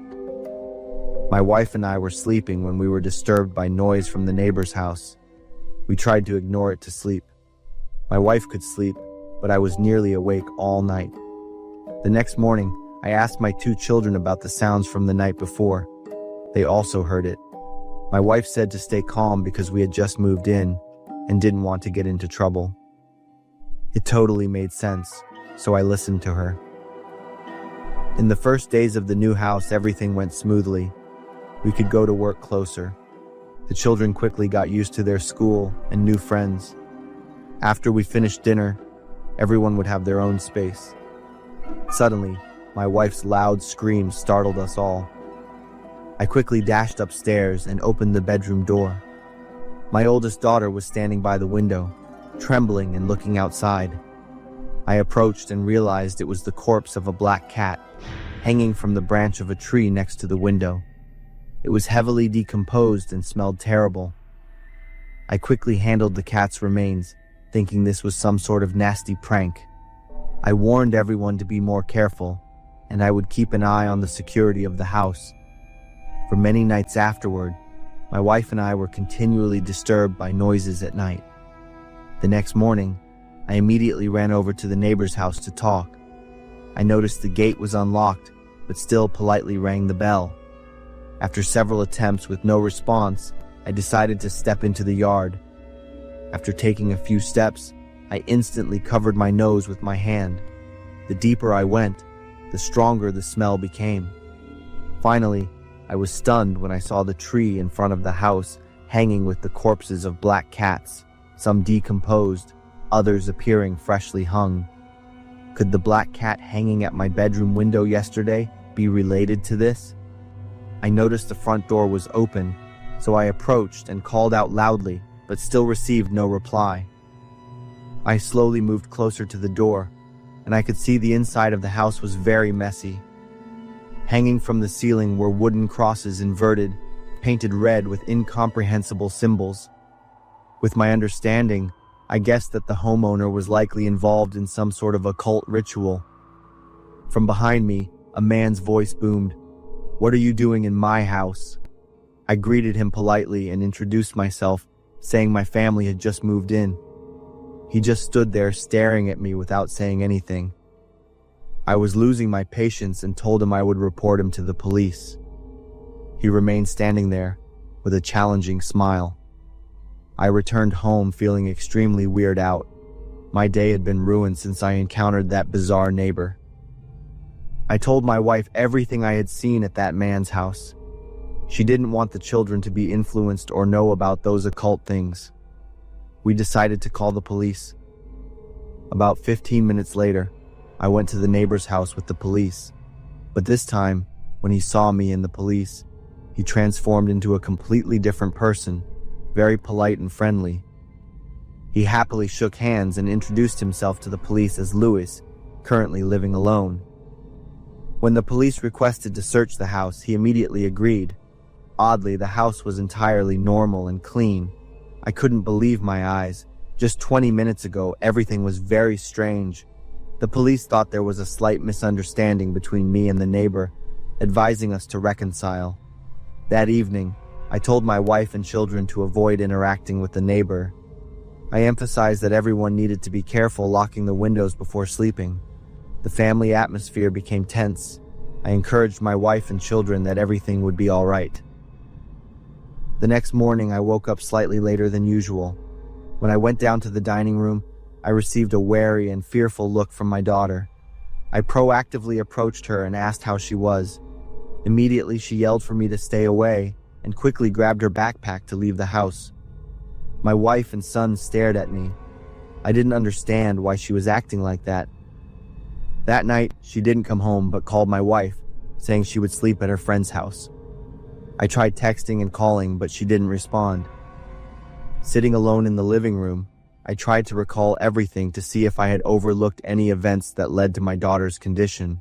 My wife and I were sleeping when we were disturbed by noise from the neighbor's house. We tried to ignore it to sleep. My wife could sleep, but I was nearly awake all night. The next morning, I asked my 2 children about the sounds from the night before. They also heard it. My wife said to stay calm because we had just moved in and didn't want to get into trouble. It totally made sense, so I listened to her. In the first days of the new house, everything went smoothly. We could go to work closer. The children quickly got used to their school and new friends. After we finished dinner, everyone would have their own space. Suddenly, my wife's loud screams startled us all. I quickly dashed upstairs and opened the bedroom door. My oldest daughter was standing by the window, trembling and looking outside. I approached and realized it was the corpse of a black cat, hanging from the branch of a tree next to the window. It was heavily decomposed and smelled terrible. I quickly handled the cat's remains, thinking this was some sort of nasty prank. I warned everyone to be more careful, and I would keep an eye on the security of the house. For many nights afterward, my wife and I were continually disturbed by noises at night. The next morning, I immediately ran over to the neighbor's house to talk. I noticed the gate was unlocked, but still politely rang the bell. After several attempts with no response, I decided to step into the yard. After taking a few steps, I instantly covered my nose with my hand. The deeper I went, the stronger the smell became. Finally, I was stunned when I saw the tree in front of the house hanging with the corpses of black cats, some decomposed, others appearing freshly hung. Could the black cat hanging at my bedroom window yesterday be related to this? I noticed the front door was open, so I approached and called out loudly, but still received no reply. I slowly moved closer to the door, and I could see the inside of the house was very messy. Hanging from the ceiling were wooden crosses inverted, painted red with incomprehensible symbols. With my understanding, I guessed that the homeowner was likely involved in some sort of occult ritual. From behind me, a man's voice boomed, "What are you doing in my house?" I greeted him politely and introduced myself, saying my family had just moved in. He just stood there staring at me without saying anything. I was losing my patience and told him I would report him to the police. He remained standing there with a challenging smile. I returned home feeling extremely weirded out. My day had been ruined since I encountered that bizarre neighbor. I told my wife everything I had seen at that man's house. She didn't want the children to be influenced or know about those occult things. We decided to call the police. About 15 minutes later, I went to the neighbor's house with the police. But this time, when he saw me and the police, he transformed into a completely different person, very polite and friendly. He happily shook hands and introduced himself to the police as Louis, currently living alone. When the police requested to search the house, he immediately agreed. Oddly, the house was entirely normal and clean. I couldn't believe my eyes. Just 20 minutes ago, everything was very strange. The police thought there was a slight misunderstanding between me and the neighbor, advising us to reconcile. That evening, I told my wife and children to avoid interacting with the neighbor. I emphasized that everyone needed to be careful locking the windows before sleeping. The family atmosphere became tense. I encouraged my wife and children that everything would be all right. The next morning, I woke up slightly later than usual. When I went down to the dining room, I received a wary and fearful look from my daughter. I proactively approached her and asked how she was. Immediately, she yelled for me to stay away and quickly grabbed her backpack to leave the house. My wife and son stared at me. I didn't understand why she was acting like that. That night, she didn't come home but called my wife, saying she would sleep at her friend's house. I tried texting and calling, but she didn't respond. Sitting alone in the living room, I tried to recall everything to see if I had overlooked any events that led to my daughter's condition.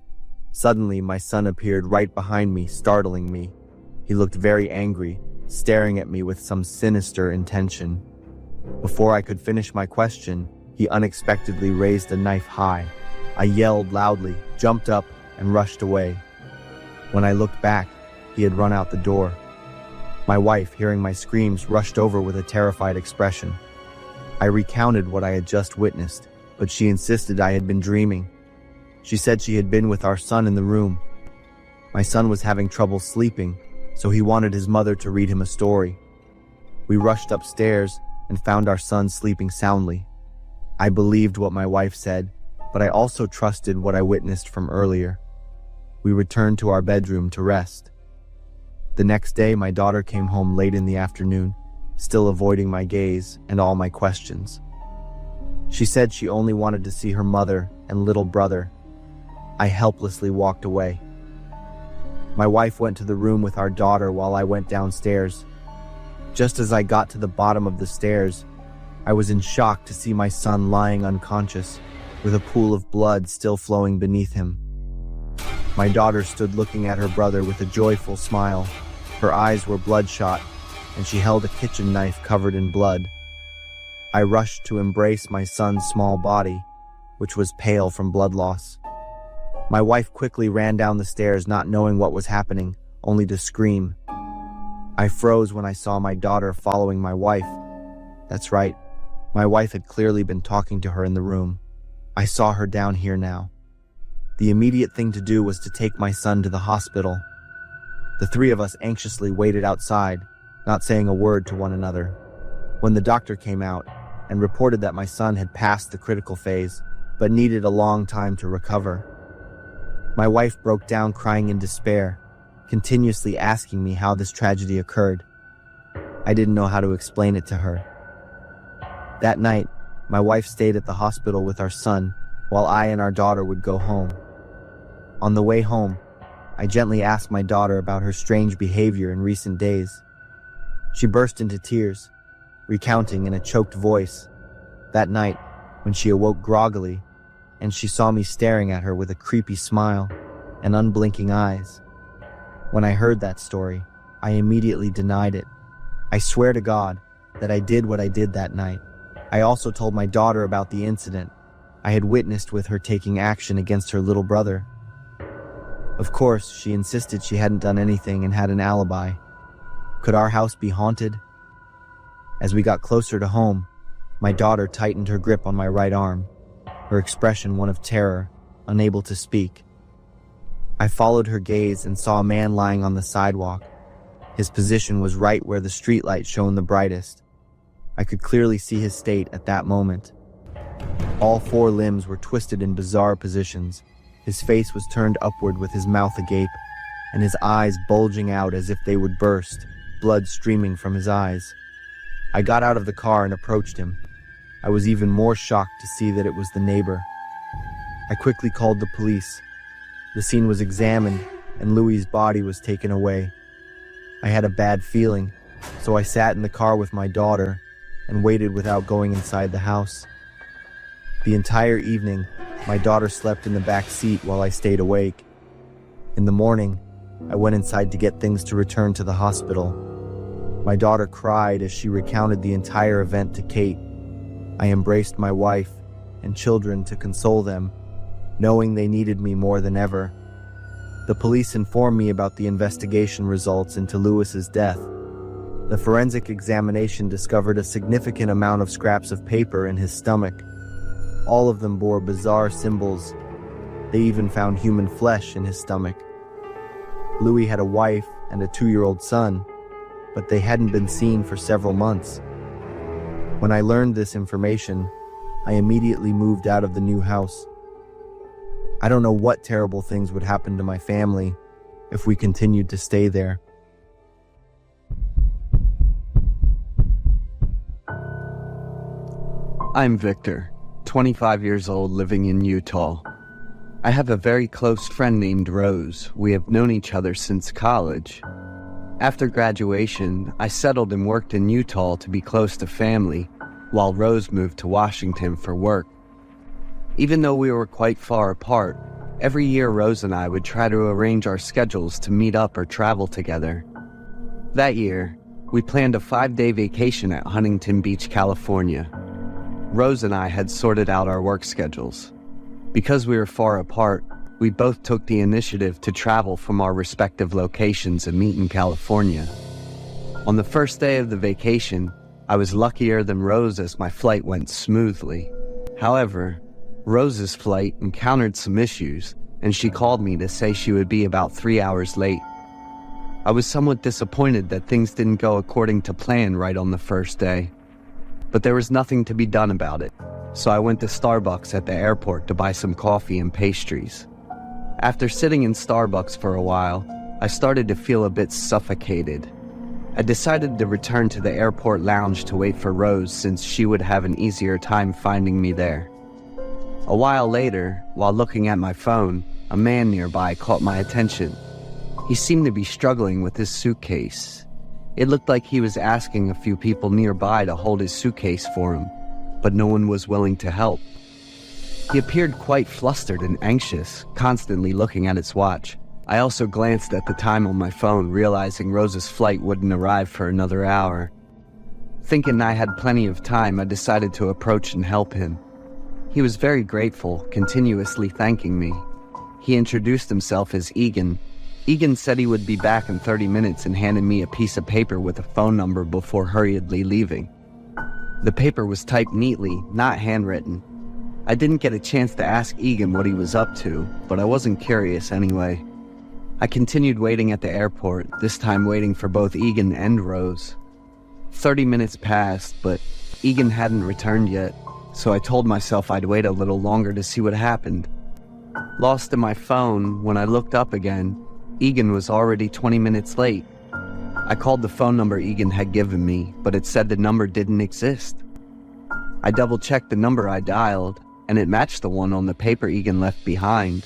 Suddenly, my son appeared right behind me, startling me. He looked very angry, staring at me with some sinister intention. Before I could finish my question, he unexpectedly raised a knife high. I yelled loudly, jumped up, and rushed away. When I looked back, he had run out the door. My wife, hearing my screams, rushed over with a terrified expression. I recounted what I had just witnessed, but she insisted I had been dreaming. She said she had been with our son in the room. My son was having trouble sleeping, so he wanted his mother to read him a story. We rushed upstairs and found our son sleeping soundly. I believed what my wife said, but I also trusted what I witnessed from earlier. We returned to our bedroom to rest. The next day, my daughter came home late in the afternoon, still avoiding my gaze and all my questions. She said she only wanted to see her mother and little brother. I helplessly walked away. My wife went to the room with our daughter while I went downstairs. Just as I got to the bottom of the stairs, I was in shock to see my son lying unconscious, with a pool of blood still flowing beneath him. My daughter stood looking at her brother with a joyful smile. Her eyes were bloodshot, and she held a kitchen knife covered in blood. I rushed to embrace my son's small body, which was pale from blood loss. My wife quickly ran down the stairs, not knowing what was happening, only to scream. I froze when I saw my daughter following my wife. That's right, my wife had clearly been talking to her in the room. I saw her down here now. The immediate thing to do was to take my son to the hospital. The three of us anxiously waited outside, not saying a word to one another. When the doctor came out and reported that my son had passed the critical phase, but needed a long time to recover, my wife broke down crying in despair, continuously asking me how this tragedy occurred. I didn't know how to explain it to her. That night, my wife stayed at the hospital with our son, while I and our daughter would go home. On the way home, I gently asked my daughter about her strange behavior in recent days. She burst into tears, recounting in a choked voice that night when she awoke groggily and she saw me staring at her with a creepy smile and unblinking eyes. When I heard that story, I immediately denied it. I swear to God that I did what I did that night. I also told my daughter about the incident I had witnessed with her taking action against her little brother. Of course, she insisted she hadn't done anything and had an alibi. Could our house be haunted? As we got closer to home, my daughter tightened her grip on my right arm, her expression one of terror, unable to speak. I followed her gaze and saw a man lying on the sidewalk. His position was right where the streetlight shone the brightest. I could clearly see his state at that moment. All four limbs were twisted in bizarre positions. His face was turned upward with his mouth agape, and his eyes bulging out as if they would burst, blood streaming from his eyes. I got out of the car and approached him. I was even more shocked to see that it was the neighbor. I quickly called the police. The scene was examined, and Louis's body was taken away. I had a bad feeling, so I sat in the car with my daughter and waited without going inside the house. The entire evening, my daughter slept in the back seat while I stayed awake. In the morning, I went inside to get things to return to the hospital. My daughter cried as she recounted the entire event to Kate. I embraced my wife and children to console them, knowing they needed me more than ever. The police informed me about the investigation results into Louis's death. The forensic examination discovered a significant amount of scraps of paper in his stomach. All of them bore bizarre symbols. They even found human flesh in his stomach. Louis had a wife and a 2-year-old son, but they hadn't been seen for several months. When I learned this information, I immediately moved out of the new house. I don't know what terrible things would happen to my family if we continued to stay there. I'm Victor, 25 years old, living in Utah. I have a very close friend named Rose. We have known each other since college. After graduation, I settled and worked in Utah to be close to family, while Rose moved to Washington for work. Even though we were quite far apart, every year Rose and I would try to arrange our schedules to meet up or travel together. That year, we planned a 5-day vacation at Huntington Beach, California. Rose and I had sorted out our work schedules. Because we were far apart, we both took the initiative to travel from our respective locations and meet in California. On the first day of the vacation, I was luckier than Rose as my flight went smoothly. However, Rose's flight encountered some issues, and she called me to say she would be about 3 hours late. I was somewhat disappointed that things didn't go according to plan right on the first day. But there was nothing to be done about it, so I went to Starbucks at the airport to buy some coffee and pastries. After sitting in Starbucks for a while, I started to feel a bit suffocated. I decided to return to the airport lounge to wait for Rose since she would have an easier time finding me there. A while later, while looking at my phone, a man nearby caught my attention. He seemed to be struggling with his suitcase. It looked like he was asking a few people nearby to hold his suitcase for him, but no one was willing to help. He appeared quite flustered and anxious, constantly looking at his watch. I also glanced at the time on my phone, realizing Rose's flight wouldn't arrive for another hour. Thinking I had plenty of time, I decided to approach and help him. He was very grateful, continuously thanking me. He introduced himself as Egan. Egan said he would be back in 30 minutes and handed me a piece of paper with a phone number before hurriedly leaving. The paper was typed neatly, not handwritten. I didn't get a chance to ask Egan what he was up to, but I wasn't curious anyway. I continued waiting at the airport, this time waiting for both Egan and Rose. 30 minutes passed, but Egan hadn't returned yet, so I told myself I'd wait a little longer to see what happened. Lost in my phone, when I looked up again, Egan was already 20 minutes late. I called the phone number Egan had given me, but it said the number didn't exist. I double-checked the number I dialed, and it matched the one on the paper Egan left behind.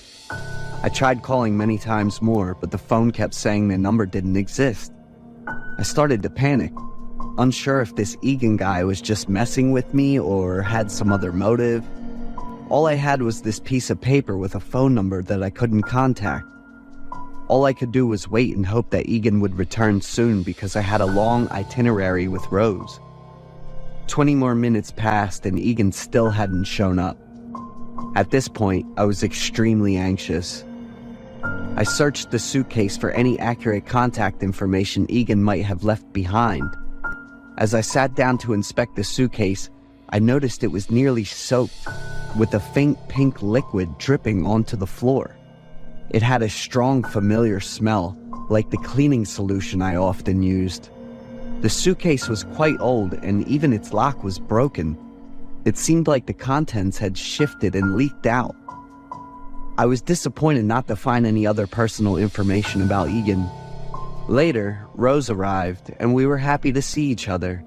I tried calling many times more, but the phone kept saying the number didn't exist. I started to panic, unsure if this Egan guy was just messing with me or had some other motive. All I had was this piece of paper with a phone number that I couldn't contact. All I could do was wait and hope that Egan would return soon because I had a long itinerary with Rose. 20 more minutes passed and Egan still hadn't shown up. At this point, I was extremely anxious. I searched the suitcase for any accurate contact information Egan might have left behind. As I sat down to inspect the suitcase, I noticed it was nearly soaked, with a faint pink liquid dripping onto the floor. It had a strong, familiar smell, like the cleaning solution I often used. The suitcase was quite old, and even its lock was broken. It seemed like the contents had shifted and leaked out. I was disappointed not to find any other personal information about Egan. Later, Rose arrived, and we were happy to see each other.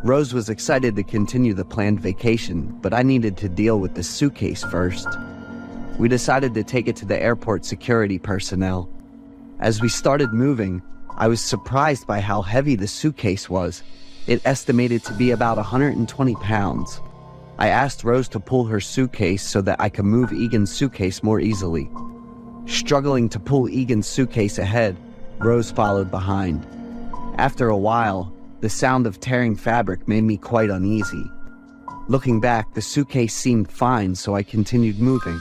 Rose was excited to continue the planned vacation, but I needed to deal with the suitcase first. We decided to take it to the airport security personnel. As we started moving, I was surprised by how heavy the suitcase was. It estimated to be about 120 pounds. I asked Rose to pull her suitcase so that I could move Egan's suitcase more easily. Struggling to pull Egan's suitcase ahead, Rose followed behind. After a while, the sound of tearing fabric made me quite uneasy. Looking back, the suitcase seemed fine, so I continued moving.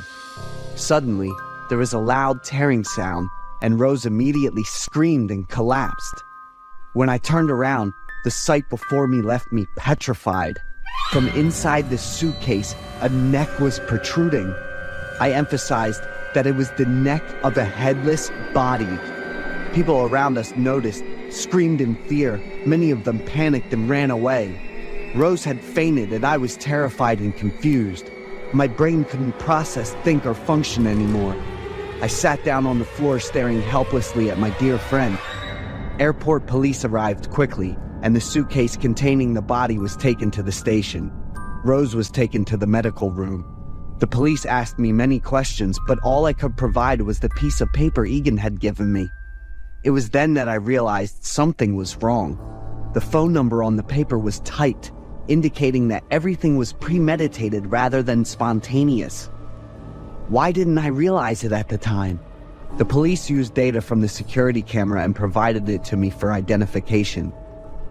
Suddenly, there was a loud tearing sound, and Rose immediately screamed and collapsed. When I turned around, the sight before me left me petrified. From inside the suitcase, a neck was protruding. I emphasized that it was the neck of a headless body. People around us noticed, screamed in fear. Many of them panicked and ran away. Rose had fainted, and I was terrified and confused. My brain couldn't process, think, or function anymore. I sat down on the floor staring helplessly at my dear friend. Airport police arrived quickly, and the suitcase containing the body was taken to the station. Rose was taken to the medical room. The police asked me many questions, but all I could provide was the piece of paper Egan had given me. It was then that I realized something was wrong. The phone number on the paper was typed, indicating that everything was premeditated rather than spontaneous. Why didn't I realize it at the time? The police used data from the security camera and provided it to me for identification.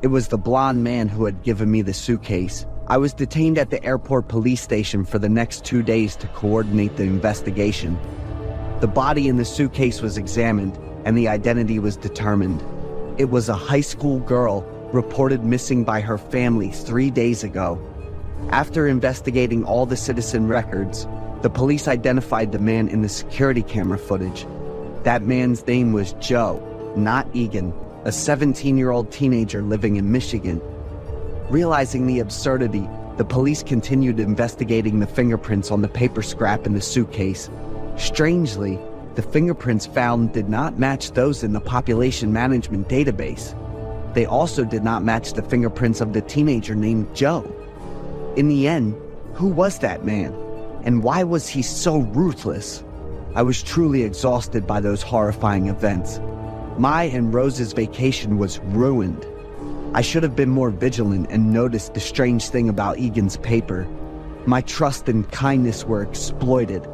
It was the blonde man who had given me the suitcase. I was detained at the airport police station for the next 2 days to coordinate the investigation. The body in the suitcase was examined, and the identity was determined. It was a high school girl reported missing by her family 3 days ago. After investigating all the citizen records, the police identified the man in the security camera footage. That man's name was Joe, not Egan, a 17-year-old teenager living in Michigan. Realizing the absurdity, the police continued investigating the fingerprints on the paper scrap in the suitcase. Strangely, the fingerprints found did not match those in the population management database. They also did not match the fingerprints of the teenager named Joe. In the end, who was that man? And why was he so ruthless? I was truly exhausted by those horrifying events. My and Rose's vacation was ruined. I should have been more vigilant and noticed the strange thing about Egan's paper. My trust and kindness were exploited.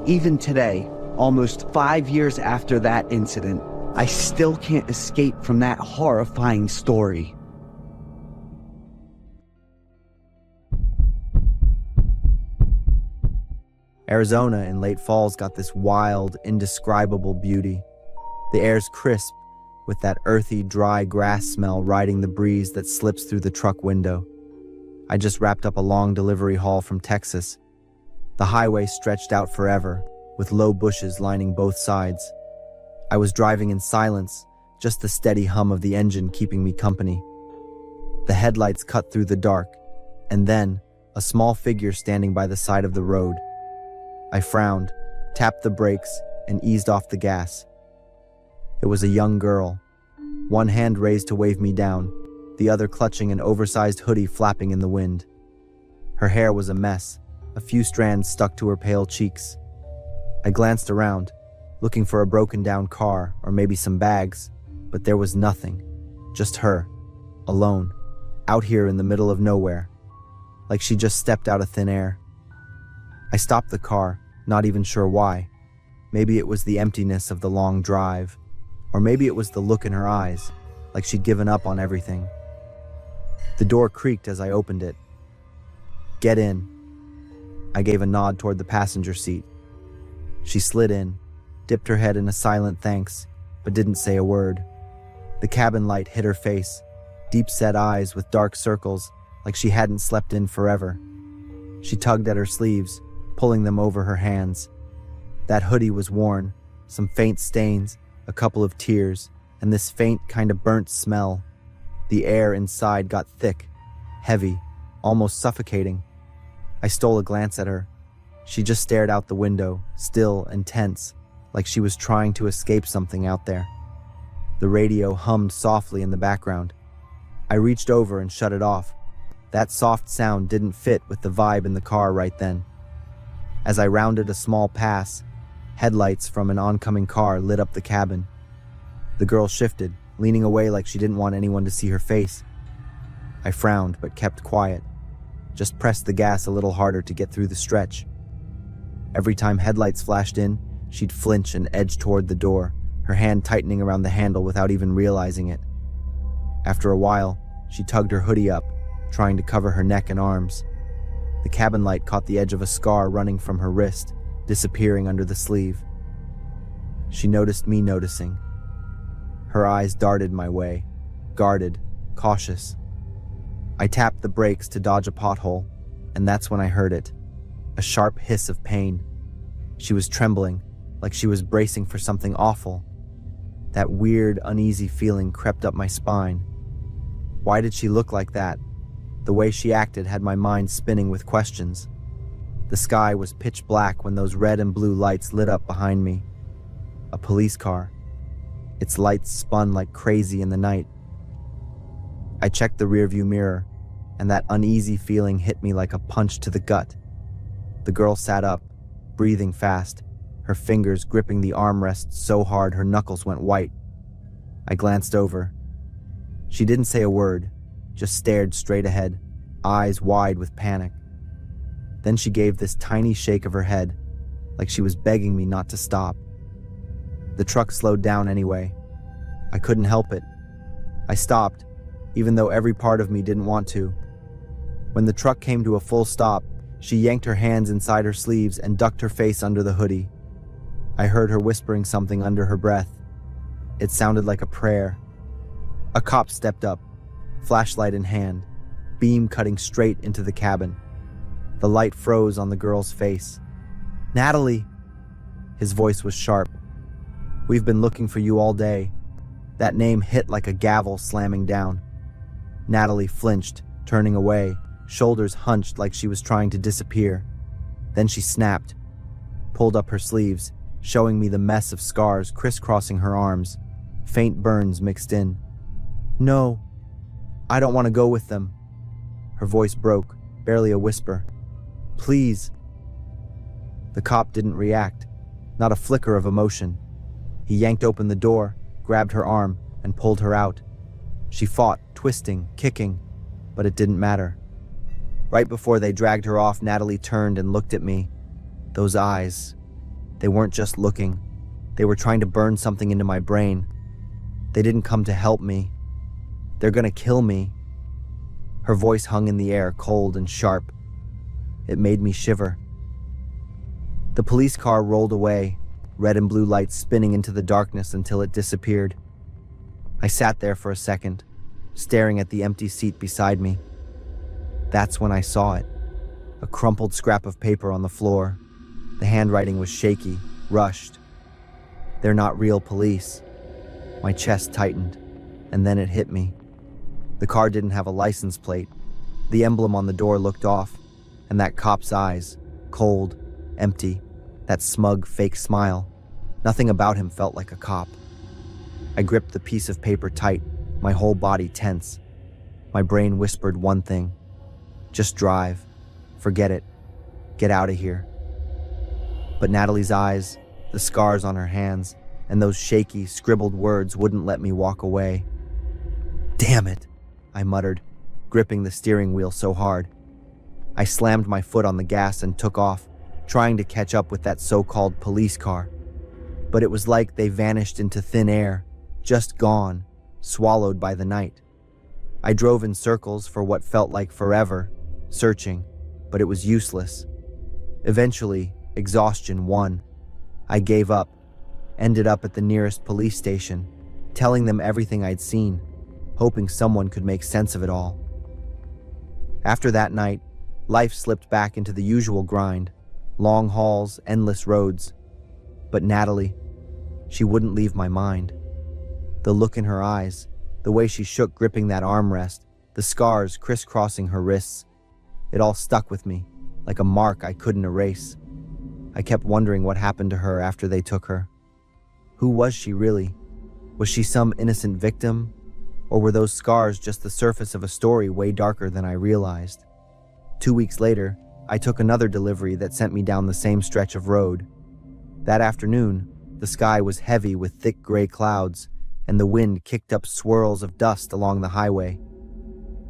Even today, almost 5 years after that incident, I still can't escape from that horrifying story. Arizona in late fall's got this wild, indescribable beauty. The air's crisp, with that earthy, dry grass smell riding the breeze that slips through the truck window. I just wrapped up a long delivery haul from Texas. The highway stretched out forever, with low bushes lining both sides. I was driving in silence, just the steady hum of the engine keeping me company. The headlights cut through the dark, and then a small figure standing by the side of the road. I frowned, tapped the brakes, and eased off the gas. It was a young girl, one hand raised to wave me down, the other clutching an oversized hoodie flapping in the wind. Her hair was a mess, a few strands stuck to her pale cheeks. I glanced around. looking for a broken down car or maybe some bags, but there was nothing. Just her, alone, out here in the middle of nowhere, like she just stepped out of thin air. I stopped the car, not even sure why. Maybe it was the emptiness of the long drive, or maybe it was the look in her eyes, like she'd given up on everything. The door creaked as I opened it. "Get in." I gave a nod toward the passenger seat. She slid in, dipped her head in a silent thanks, but didn't say a word. The cabin light hit her face, deep-set eyes with dark circles, like she hadn't slept in forever. She tugged at her sleeves, pulling them over her hands. That hoodie was worn, some faint stains, a couple of tears, and this faint kind of burnt smell. The air inside got thick, heavy, almost suffocating. I stole a glance at her. She just stared out the window, still and tense, like she was trying to escape something out there. The radio hummed softly in the background. I reached over and shut it off. That soft sound didn't fit with the vibe in the car right then. As I rounded a small pass, headlights from an oncoming car lit up the cabin. The girl shifted, leaning away like she didn't want anyone to see her face. I frowned but kept quiet, just pressed the gas a little harder to get through the stretch. Every time headlights flashed in, she'd flinch and edge toward the door, her hand tightening around the handle without even realizing it. After a while, she tugged her hoodie up, trying to cover her neck and arms. The cabin light caught the edge of a scar running from her wrist, disappearing under the sleeve. She noticed me noticing. Her eyes darted my way, guarded, cautious. I tapped the brakes to dodge a pothole, and that's when I heard it. A sharp hiss of pain. She was trembling, like she was bracing for something awful. That weird, uneasy feeling crept up my spine. Why did she look like that? The way she acted had my mind spinning with questions. The sky was pitch black when those red and blue lights lit up behind me. A police car. Its lights spun like crazy in the night. I checked the rearview mirror, and that uneasy feeling hit me like a punch to the gut. The girl sat up, breathing fast, her fingers gripping the armrest so hard her knuckles went white. I glanced over. She didn't say a word, just stared straight ahead, eyes wide with panic. Then she gave this tiny shake of her head, like she was begging me not to stop. The truck slowed down anyway. I couldn't help it. I stopped, even though every part of me didn't want to. When the truck came to a full stop, she yanked her hands inside her sleeves and ducked her face under the hoodie. I heard her whispering something under her breath. It sounded like a prayer. A cop stepped up, flashlight in hand, beam cutting straight into the cabin. The light froze on the girl's face. "Natalie!" His voice was sharp. "We've been looking for you all day." That name hit like a gavel slamming down. Natalie flinched, turning away, shoulders hunched like she was trying to disappear. Then she snapped, pulled up her sleeves, showing me the mess of scars crisscrossing her arms, faint burns mixed in. "No, I don't want to go with them." Her voice broke, barely a whisper. "Please." The cop didn't react, not a flicker of emotion. He yanked open the door, grabbed her arm, and pulled her out. She fought, twisting, kicking, but it didn't matter. Right before they dragged her off, Natalie turned and looked at me. Those eyes, they weren't just looking. They were trying to burn something into my brain. They didn't come to help me. They're gonna kill me. Her voice hung in the air, cold and sharp. It made me shiver. The police car rolled away, red and blue lights spinning into the darkness until it disappeared. I sat there for a second, staring at the empty seat beside me. That's when I saw it. A crumpled scrap of paper on the floor. The handwriting was shaky, rushed. "They're not real police." My chest tightened, and then it hit me. The car didn't have a license plate. The emblem on the door looked off, and that cop's eyes, cold, empty, that smug fake smile. Nothing about him felt like a cop. I gripped the piece of paper tight, my whole body tense. My brain whispered one thing: just drive, forget it, get out of here. But Natalie's eyes, the scars on her hands, and those shaky, scribbled words wouldn't let me walk away. "Damn it," I muttered, gripping the steering wheel so hard. I slammed my foot on the gas and took off, trying to catch up with that so-called police car. But it was like they vanished into thin air, just gone, swallowed by the night. I drove in circles for what felt like forever, searching, but it was useless. Eventually, exhaustion won. I gave up, ended up at the nearest police station, telling them everything I'd seen, hoping someone could make sense of it all. After that night, life slipped back into the usual grind, long hauls, endless roads. But Natalie, she wouldn't leave my mind. The look in her eyes, the way she shook gripping that armrest, the scars crisscrossing her wrists, it all stuck with me, like a mark I couldn't erase. I kept wondering what happened to her after they took her. Who was she really? Was she some innocent victim? Or were those scars just the surface of a story way darker than I realized? 2 weeks later, I took another delivery that sent me down the same stretch of road. That afternoon, the sky was heavy with thick gray clouds, and the wind kicked up swirls of dust along the highway.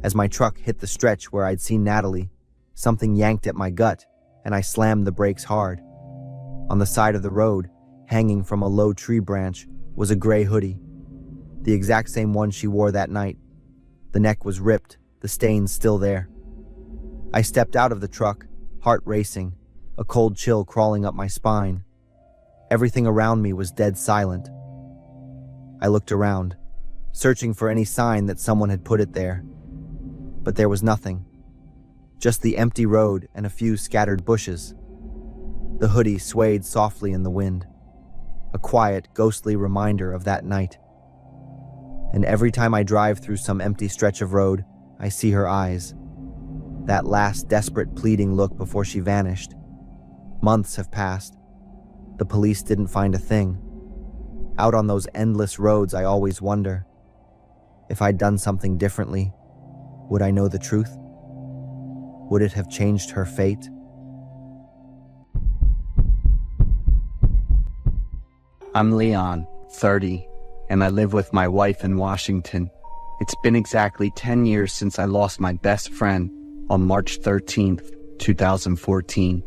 As my truck hit the stretch where I'd seen Natalie, something yanked at my gut, and I slammed the brakes hard. On the side of the road, hanging from a low tree branch, was a gray hoodie. The exact same one she wore that night. The neck was ripped, the stains still there. I stepped out of the truck, heart racing, a cold chill crawling up my spine. Everything around me was dead silent. I looked around, searching for any sign that someone had put it there. But there was nothing. Just the empty road and a few scattered bushes. The hoodie swayed softly in the wind, a quiet, ghostly reminder of that night. And every time I drive through some empty stretch of road, I see her eyes. That last desperate pleading look before she vanished. Months have passed. The police didn't find a thing. Out on those endless roads, I always wonder, if I'd done something differently, would I know the truth? Would it have changed her fate? I'm Leon, 30, and I live with my wife in Washington. It's been exactly 10 years since I lost my best friend on March 13th, 2014.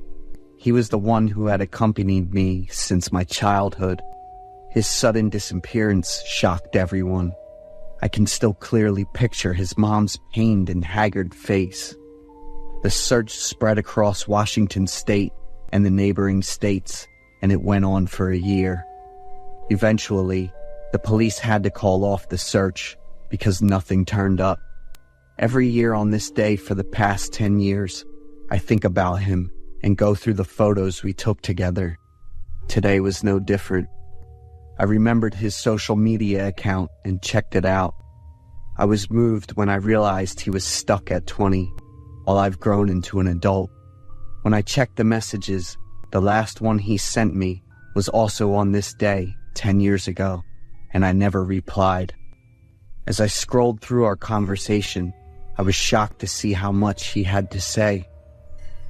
He was the one who had accompanied me since my childhood. His sudden disappearance shocked everyone. I can still clearly picture his mom's pained and haggard face. The search spread across Washington state and the neighboring states, and it went on for a year. Eventually, the police had to call off the search because nothing turned up. Every year on this day for the past 10 years, I think about him and go through the photos we took together. Today was no different. I remembered his social media account and checked it out. I was moved when I realized he was stuck at 20, while I've grown into an adult. When I checked the messages, the last one he sent me was also on this day, 10 years ago, and I never replied. As I scrolled through our conversation, I was shocked to see how much he had to say.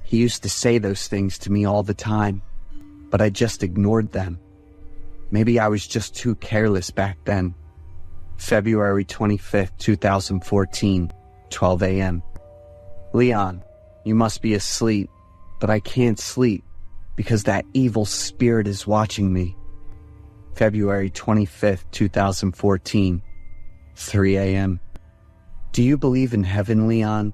He used to say those things to me all the time, but I just ignored them. Maybe I was just too careless back then. February 25th, 2014, 12 a.m. Leon, you must be asleep, but I can't sleep because that evil spirit is watching me. February 25th, 2014, 3 a.m. Do you believe in heaven, Leon?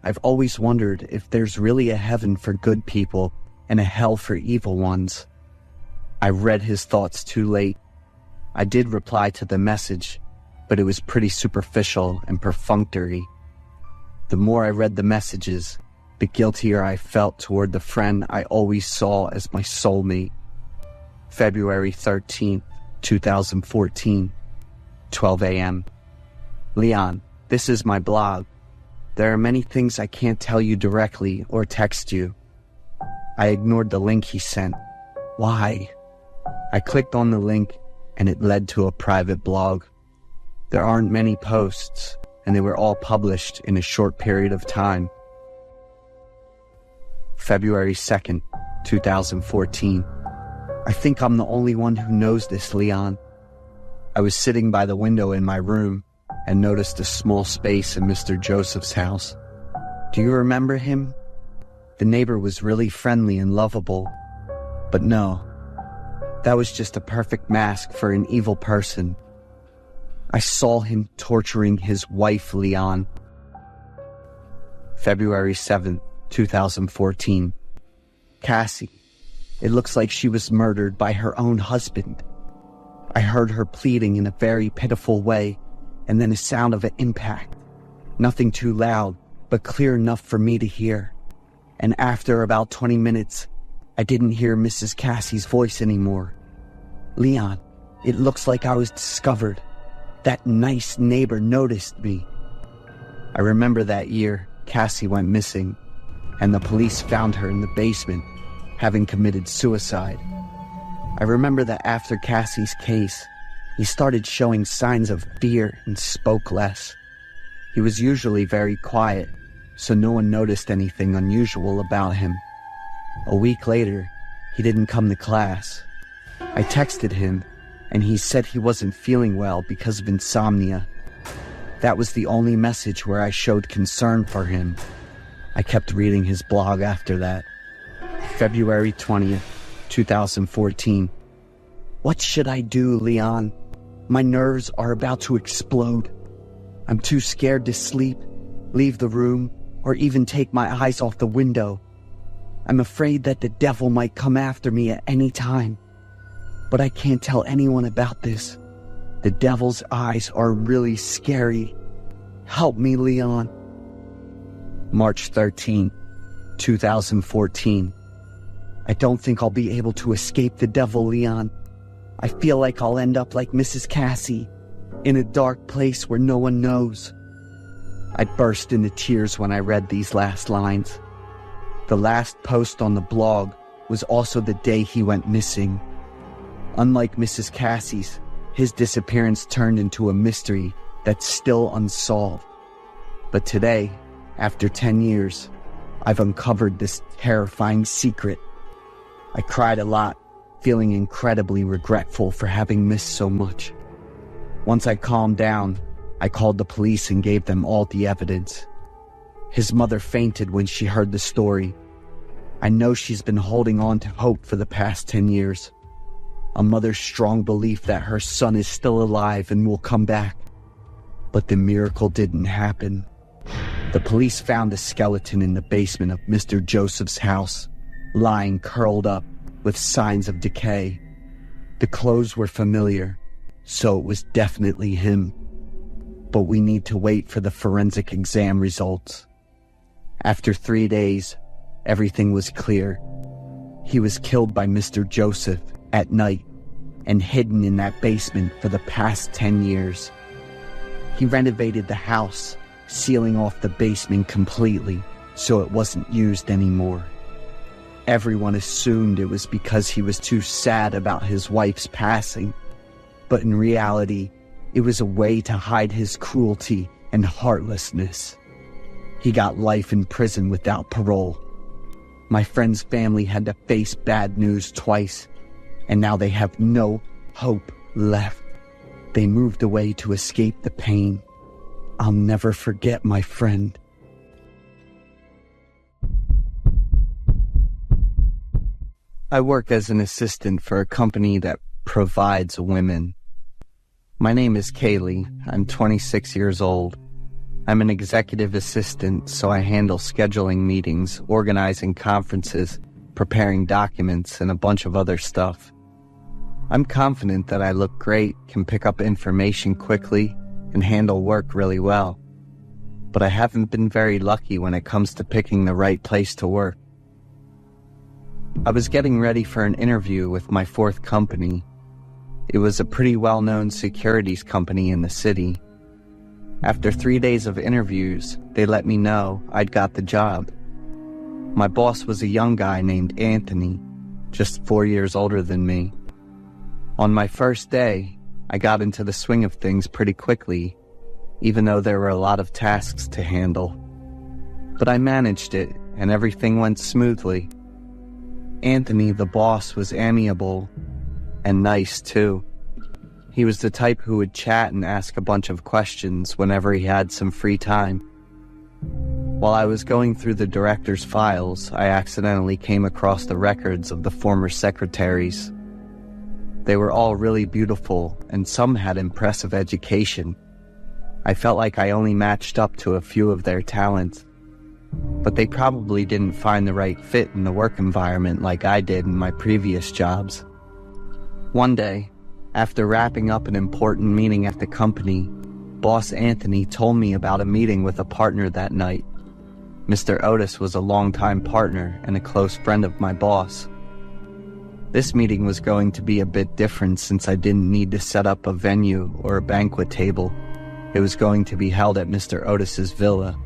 I've always wondered if there's really a heaven for good people and a hell for evil ones. I read his thoughts too late. I did reply to the message, but it was pretty superficial and perfunctory. The more I read the messages, the guiltier I felt toward the friend I always saw as my soulmate. February 13th, 2014, 12 a.m. Leon, this is my blog. There are many things I can't tell you directly or text you. I ignored the link he sent. Why? I clicked on the link and it led to a private blog. There aren't many posts, and they were all published in a short period of time. February 2nd, 2014, I think I'm the only one who knows this, Leon. I was sitting by the window in my room and noticed a small space in Mr. Joseph's house. Do you remember him? The neighbor was really friendly and lovable. But no, that was just a perfect mask for an evil person. I saw him torturing his wife, Leon. February 7th, 2014. Cassie. It looks like she was murdered by her own husband. I heard her pleading in a very pitiful way, and then a sound of an impact. Nothing too loud, but clear enough for me to hear. And after about 20 minutes, I didn't hear Mrs. Cassie's voice anymore. Leon, it looks like I was discovered. That nice neighbor noticed me. I remember that year, Cassie went missing, and the police found her in the basement, having committed suicide. I remember that after Cassie's case, he started showing signs of fear and spoke less. He was usually very quiet, so no one noticed anything unusual about him. A week later, he didn't come to class. I texted him, and he said he wasn't feeling well because of insomnia. That was the only message where I showed concern for him. I kept reading his blog after that. February 20th, 2014. What should I do, Leon? My nerves are about to explode. I'm too scared to sleep, leave the room, or even take my eyes off the window. I'm afraid that the devil might come after me at any time. But I can't tell anyone about this. The devil's eyes are really scary. Help me, Leon. March 13th, 2014. I don't think I'll be able to escape the devil, Leon. I feel like I'll end up like Mrs. Cassie, in a dark place where no one knows. I burst into tears when I read these last lines. The last post on the blog was also the day he went missing. Unlike Mrs. Cassie's, his disappearance turned into a mystery that's still unsolved. But today, after 10 years, I've uncovered this terrifying secret. I cried a lot, feeling incredibly regretful for having missed so much. Once I calmed down, I called the police and gave them all the evidence. His mother fainted when she heard the story. I know she's been holding on to hope for the past 10 years. A mother's strong belief that her son is still alive and will come back. But the miracle didn't happen. The police found a skeleton in the basement of Mr. Joseph's house, lying curled up with signs of decay. The clothes were familiar, so it was definitely him. But we need to wait for the forensic exam results. After 3 days, everything was clear. He was killed by Mr. Joseph at night and hidden in that basement for the past 10 years. He renovated the house, sealing off the basement completely so it wasn't used anymore. Everyone assumed it was because he was too sad about his wife's passing, but in reality, it was a way to hide his cruelty and heartlessness. He got life in prison without parole. My friend's family had to face bad news twice, and now they have no hope left. They moved away to escape the pain. I'll never forget my friend. I work as an assistant for a company that provides women. My name is Kaylee. I'm 26 years old. I'm an executive assistant, so I handle scheduling meetings, organizing conferences, preparing documents, and a bunch of other stuff. I'm confident that I look great, can pick up information quickly, and handle work really well. But I haven't been very lucky when it comes to picking the right place to work. I was getting ready for an interview with my fourth company. It was a pretty well-known securities company in the city. After 3 days of interviews, they let me know I'd got the job. My boss was a young guy named Anthony, just 4 years older than me. On my first day, I got into the swing of things pretty quickly, even though there were a lot of tasks to handle. But I managed it, and everything went smoothly. Anthony, the boss, was amiable and nice too. He was the type who would chat and ask a bunch of questions whenever he had some free time. While I was going through the director's files, I accidentally came across the records of the former secretaries. They were all really beautiful, and some had impressive education. I felt like I only matched up to a few of their talents, but they probably didn't find the right fit in the work environment like I did in my previous jobs. One day, after wrapping up an important meeting at the company, Boss Anthony told me about a meeting with a partner that night. Mr. Otis was a longtime partner and a close friend of my boss. This meeting was going to be a bit different since I didn't need to set up a venue or a banquet table. It was going to be held at Mr. Otis's villa.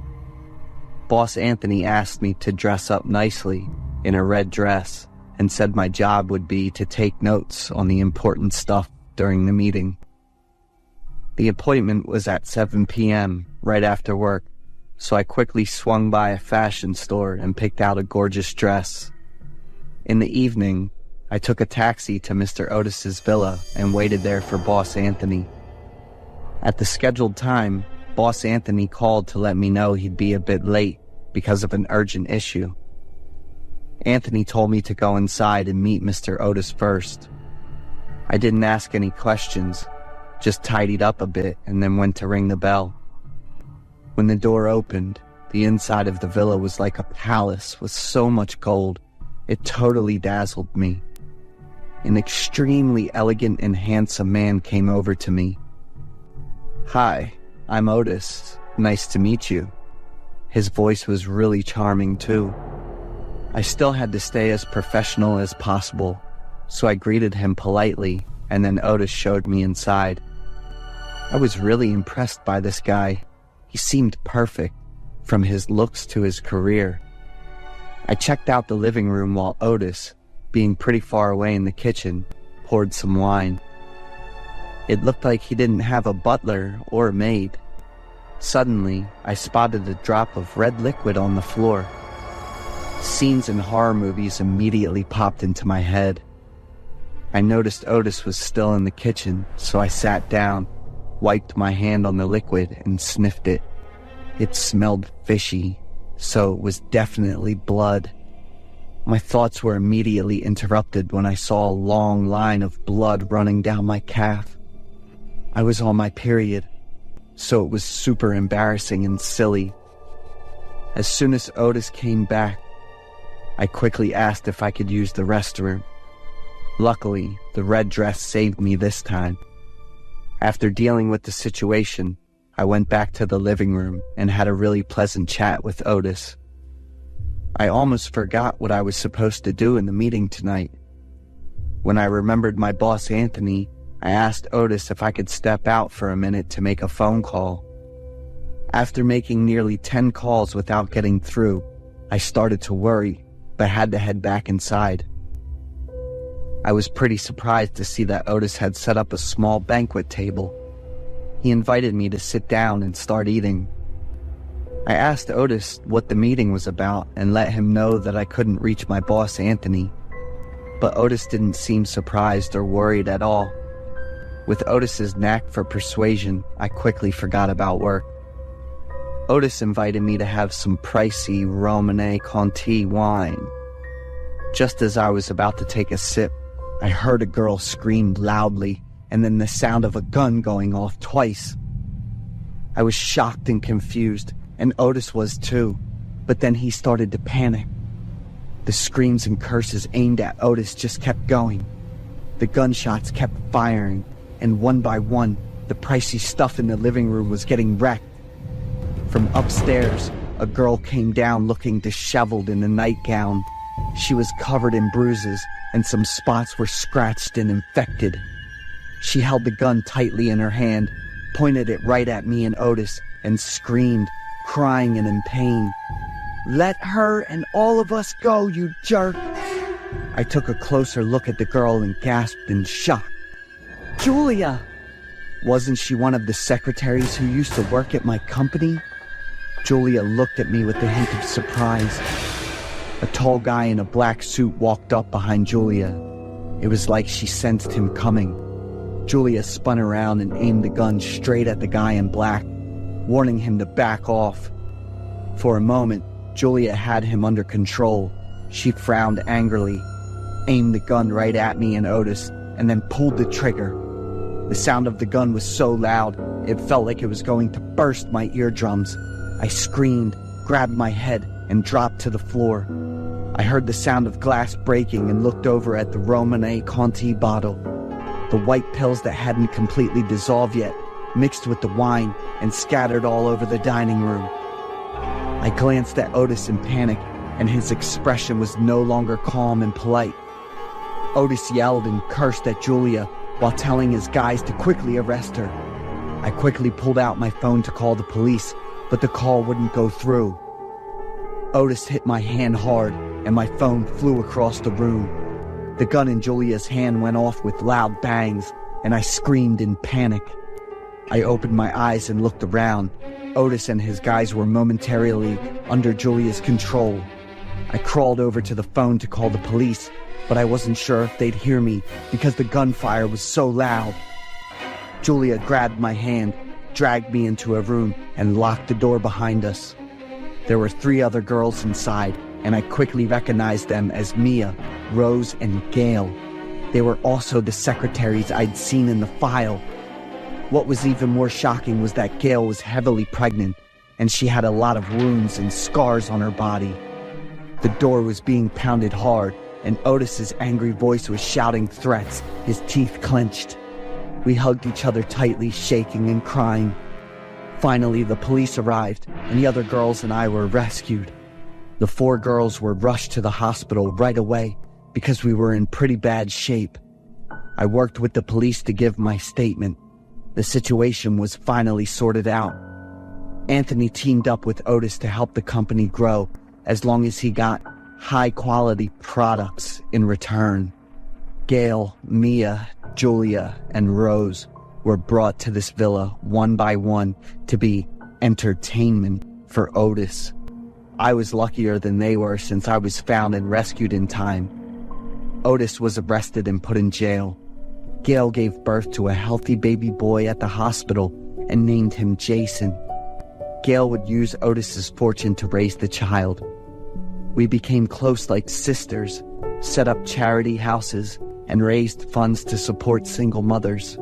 Boss Anthony asked me to dress up nicely in a red dress and said my job would be to take notes on the important stuff during the meeting. The appointment was at 7 p.m., right after work, so I quickly swung by a fashion store and picked out a gorgeous dress. In the evening, I took a taxi to Mr. Otis's villa and waited there for Boss Anthony. At the scheduled time, Boss Anthony called to let me know he'd be a bit late because of an urgent issue. Anthony told me to go inside and meet Mr. Otis first. I didn't ask any questions, just tidied up a bit and then went to ring the bell. When the door opened, the inside of the villa was like a palace with so much gold. It totally dazzled me. An extremely elegant and handsome man came over to me. "Hi, I'm Otis. Nice to meet you." His voice was really charming too. I still had to stay as professional as possible, so I greeted him politely, and then Otis showed me inside. I was really impressed by this guy. He seemed perfect, from his looks to his career. I checked out the living room while Otis, being pretty far away in the kitchen, poured some wine. It looked like he didn't have a butler or a maid. Suddenly, I spotted a drop of red liquid on the floor. Scenes in horror movies immediately popped into my head. I noticed Otis was still in the kitchen, so I sat down, wiped my hand on the liquid, and sniffed it. It smelled fishy, so it was definitely blood. My thoughts were immediately interrupted when I saw a long line of blood running down my calf. I was on my period, so it was super embarrassing and silly. As soon as Otis came back, I quickly asked if I could use the restroom. Luckily, the red dress saved me this time. After dealing with the situation, I went back to the living room and had a really pleasant chat with Otis. I almost forgot what I was supposed to do in the meeting tonight. When I remembered my boss Anthony, I asked Otis if I could step out for a minute to make a phone call. After making nearly 10 calls without getting through, I started to worry, but had to head back inside. I was pretty surprised to see that Otis had set up a small banquet table. He invited me to sit down and start eating. I asked Otis what the meeting was about and let him know that I couldn't reach my boss Anthony, but Otis didn't seem surprised or worried at all. With Otis's knack for persuasion, I quickly forgot about work. Otis invited me to have some pricey Romanée Conti wine. Just as I was about to take a sip, I heard a girl scream loudly, and then the sound of a gun going off twice. I was shocked and confused, and Otis was too, but then he started to panic. The screams and curses aimed at Otis just kept going. The gunshots kept firing, and one by one, the pricey stuff in the living room was getting wrecked. From upstairs, a girl came down looking disheveled in a nightgown. She was covered in bruises, and some spots were scratched and infected. She held the gun tightly in her hand, pointed it right at me and Otis, and screamed, crying and in pain, "Let her and all of us go, you jerk!" I took a closer look at the girl and gasped in shock. "Julia! Wasn't she one of the secretaries who used to work at my company?" Julia looked at me with a hint of surprise. A tall guy in a black suit walked up behind Julia. It was like she sensed him coming. Julia spun around and aimed the gun straight at the guy in black, warning him to back off. For a moment, Julia had him under control. She frowned angrily, aimed the gun right at me and Otis, and then pulled the trigger. The sound of the gun was so loud, it felt like it was going to burst my eardrums. I screamed, grabbed my head, and dropped to the floor. I heard the sound of glass breaking and looked over at the Romanée Conti bottle. The white pills that hadn't completely dissolved yet, mixed with the wine and scattered all over the dining room. I glanced at Otis in panic, and his expression was no longer calm and polite. Otis yelled and cursed at Julia while telling his guys to quickly arrest her. I quickly pulled out my phone to call the police, but the call wouldn't go through. Otis hit my hand hard, and my phone flew across the room. The gun in Julia's hand went off with loud bangs, and I screamed in panic. I opened my eyes and looked around. Otis and his guys were momentarily under Julia's control. I crawled over to the phone to call the police, but I wasn't sure if they'd hear me because the gunfire was so loud. Julia grabbed my hand, dragged me into a room, and locked the door behind us. There were 3 other girls inside, and I quickly recognized them as Mia, Rose, and Gail. They were also the secretaries I'd seen in the file. What was even more shocking was that Gail was heavily pregnant, and she had a lot of wounds and scars on her body. The door was being pounded hard, and Otis's angry voice was shouting threats, his teeth clenched. We hugged each other tightly, shaking and crying. Finally, the police arrived, and the other girls and I were rescued. The 4 girls were rushed to the hospital right away because we were in pretty bad shape. I worked with the police to give my statement. The situation was finally sorted out. Anthony teamed up with Otis to help the company grow, as long as he got high-quality products in return. Gail, Mia, Julia, and Rose were brought to this villa one by one to be entertainment for Otis. I was luckier than they were since I was found and rescued in time. Otis was arrested and put in jail. Gail gave birth to a healthy baby boy at the hospital and named him Jason. Gail would use Otis's fortune to raise the child. We became close like sisters, set up charity houses, and raised funds to support single mothers.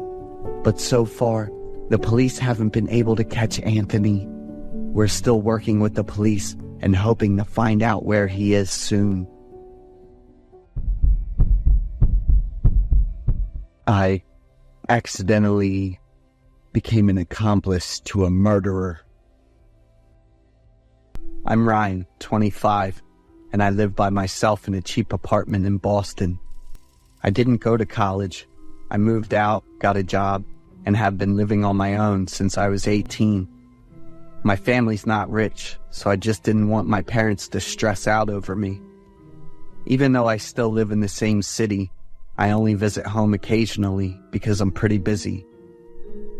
But so far, the police haven't been able to catch Anthony. We're still working with the police and hoping to find out where he is soon. I accidentally became an accomplice to a murderer. I'm Ryan, 25, and I live by myself in a cheap apartment in Boston. I didn't go to college. I moved out, got a job, and have been living on my own since I was 18. My family's not rich, so I just didn't want my parents to stress out over me. Even though I still live in the same city, I only visit home occasionally because I'm pretty busy.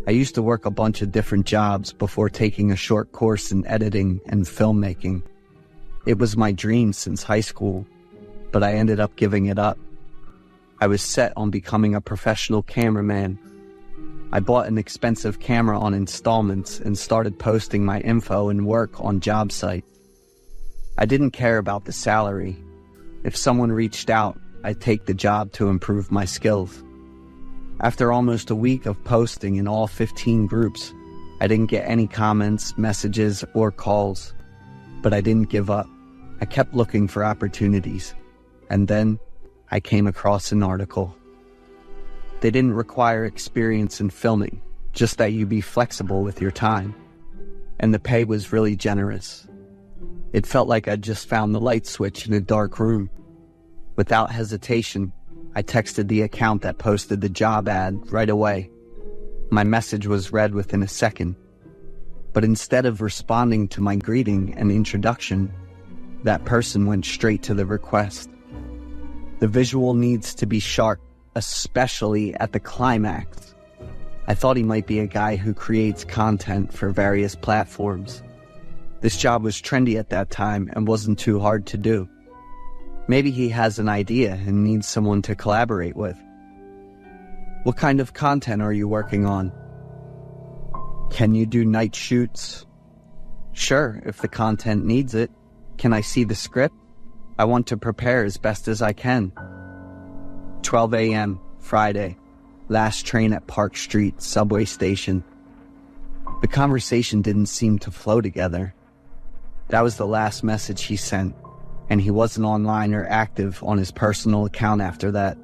I used to work a bunch of different jobs before taking a short course in editing and filmmaking. It was my dream since high school, but I ended up giving it up. I was set on becoming a professional cameraman. I bought an expensive camera on installments and started posting my info and work on job sites. I didn't care about the salary. If someone reached out, I'd take the job to improve my skills. After almost a week of posting in all 15 groups, I didn't get any comments, messages, or calls. But I didn't give up. I kept looking for opportunities. And then I came across an article. They didn't require experience in filming, just that you be flexible with your time. And the pay was really generous. It felt like I'd just found the light switch in a dark room. Without hesitation, I texted the account that posted the job ad right away. My message was read within a second. But instead of responding to my greeting and introduction, that person went straight to the request. The visual needs to be sharp, especially at the climax. I thought he might be a guy who creates content for various platforms. This job was trendy at that time and wasn't too hard to do. Maybe he has an idea and needs someone to collaborate with. What kind of content are you working on? Can you do night shoots? Sure, if the content needs it. Can I see the script? I want to prepare as best as I can. 12 a.m., Friday. Last train at Park Street subway station. The conversation didn't seem to flow together. That was the last message he sent, and he wasn't online or active on his personal account after that.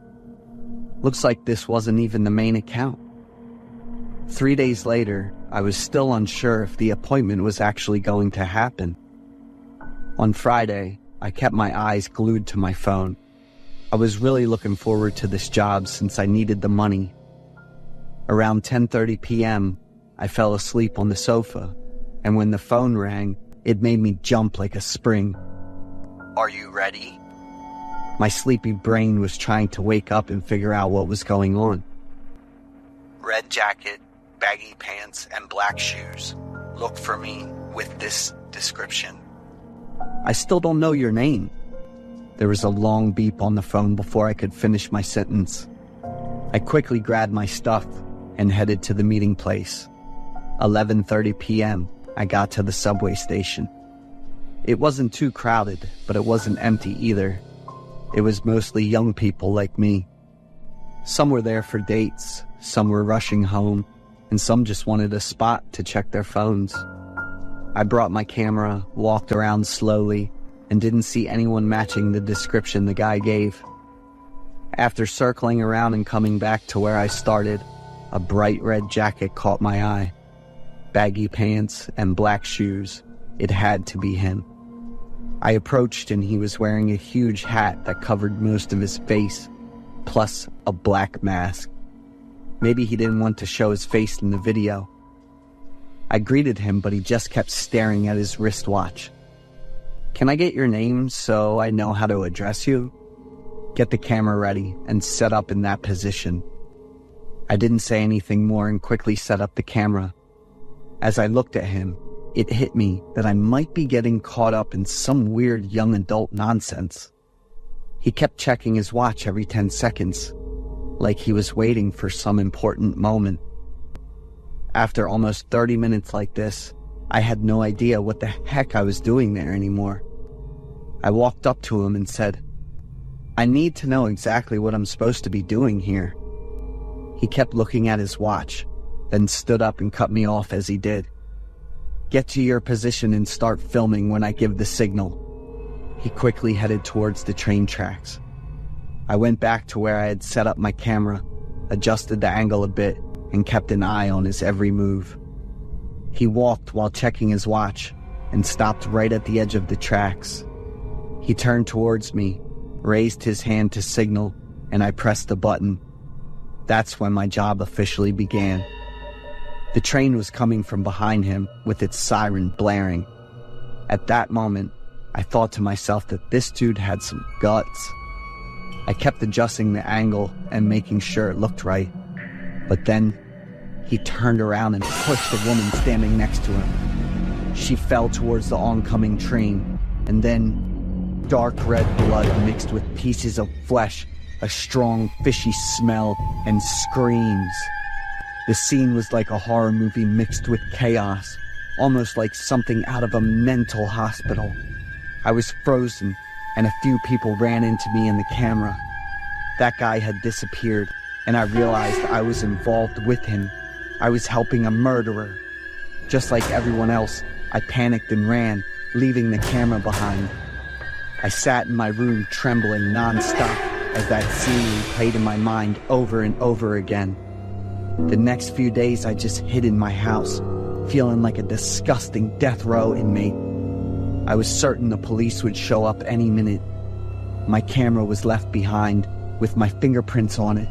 Looks like this wasn't even the main account. 3 days later, I was still unsure if the appointment was actually going to happen. On Friday, I kept my eyes glued to my phone. I was really looking forward to this job since I needed the money. Around 10:30 p.m., I fell asleep on the sofa, and when the phone rang, it made me jump like a spring. Are you ready? My sleepy brain was trying to wake up and figure out what was going on. Red jacket, baggy pants, and black shoes. Look for me with this description. I still don't know your name. There was a long beep on the phone before I could finish my sentence. I quickly grabbed my stuff and headed to the meeting place. 11:30 p.m., I got to the subway station. It wasn't too crowded, but it wasn't empty either. It was mostly young people like me. Some were there for dates, some were rushing home, and some just wanted a spot to check their phones. I brought my camera, walked around slowly, and didn't see anyone matching the description the guy gave. After circling around and coming back to where I started, a bright red jacket caught my eye. Baggy pants and black shoes. It had to be him. I approached and he was wearing a huge hat that covered most of his face, plus a black mask. Maybe he didn't want to show his face in the video. I greeted him, but he just kept staring at his wristwatch. Can I get your name so I know how to address you? Get the camera ready and set up in that position. I didn't say anything more and quickly set up the camera. As I looked at him, it hit me that I might be getting caught up in some weird young adult nonsense. He kept checking his watch every 10 seconds, like he was waiting for some important moment. After almost 30 minutes like this, I had no idea what the heck I was doing there anymore. I walked up to him and said, I need to know exactly what I'm supposed to be doing here. He kept looking at his watch, then stood up and cut me off as he did. Get to your position and start filming when I give the signal. He quickly headed towards the train tracks. I went back to where I had set up my camera, adjusted the angle a bit, and kept an eye on his every move. He walked while checking his watch and stopped right at the edge of the tracks. He turned towards me, raised his hand to signal, and I pressed the button. That's when my job officially began. The train was coming from behind him with its siren blaring. At that moment, I thought to myself that this dude had some guts. I kept adjusting the angle and making sure it looked right. But then, he turned around and pushed the woman standing next to him. She fell towards the oncoming train, and then dark red blood mixed with pieces of flesh, a strong fishy smell, and screams. The scene was like a horror movie mixed with chaos, almost like something out of a mental hospital. I was frozen, and a few people ran into me in the camera. That guy had disappeared, and I realized I was involved with him. I was helping a murderer. Just like everyone else, I panicked and ran, leaving the camera behind. I sat in my room trembling non-stop as that scene played in my mind over and over again. The next few days I just hid in my house, feeling like a disgusting death row inmate. I was certain the police would show up any minute. My camera was left behind with my fingerprints on it,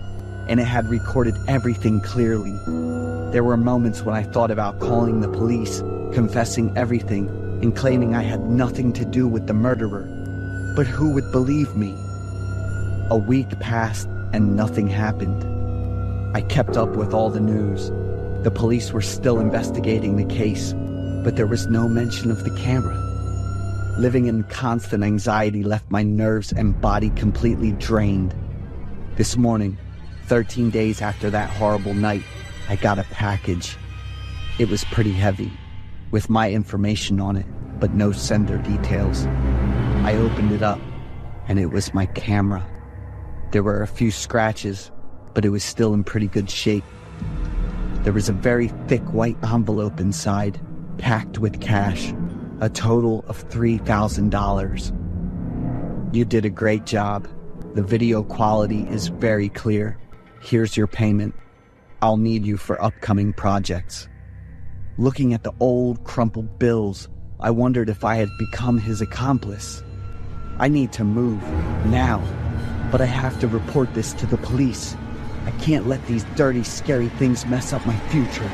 and it had recorded everything clearly. There were moments when I thought about calling the police, confessing everything, and claiming I had nothing to do with the murderer. But who would believe me? A week passed and nothing happened. I kept up with all the news. The police were still investigating the case, but there was no mention of the camera. Living in constant anxiety left my nerves and body completely drained. This morning, 13 days after that horrible night, I got a package. It was pretty heavy, with my information on it, but no sender details. I opened it up, and it was my camera. There were a few scratches, but it was still in pretty good shape. There was a very thick white envelope inside, packed with cash, a total of $3,000. You did a great job. The video quality is very clear. Here's your payment. I'll need you for upcoming projects. Looking at the old, crumpled bills, I wondered if I had become his accomplice. I need to move, now, but I have to report this to the police. I can't let these dirty, scary things mess up my future.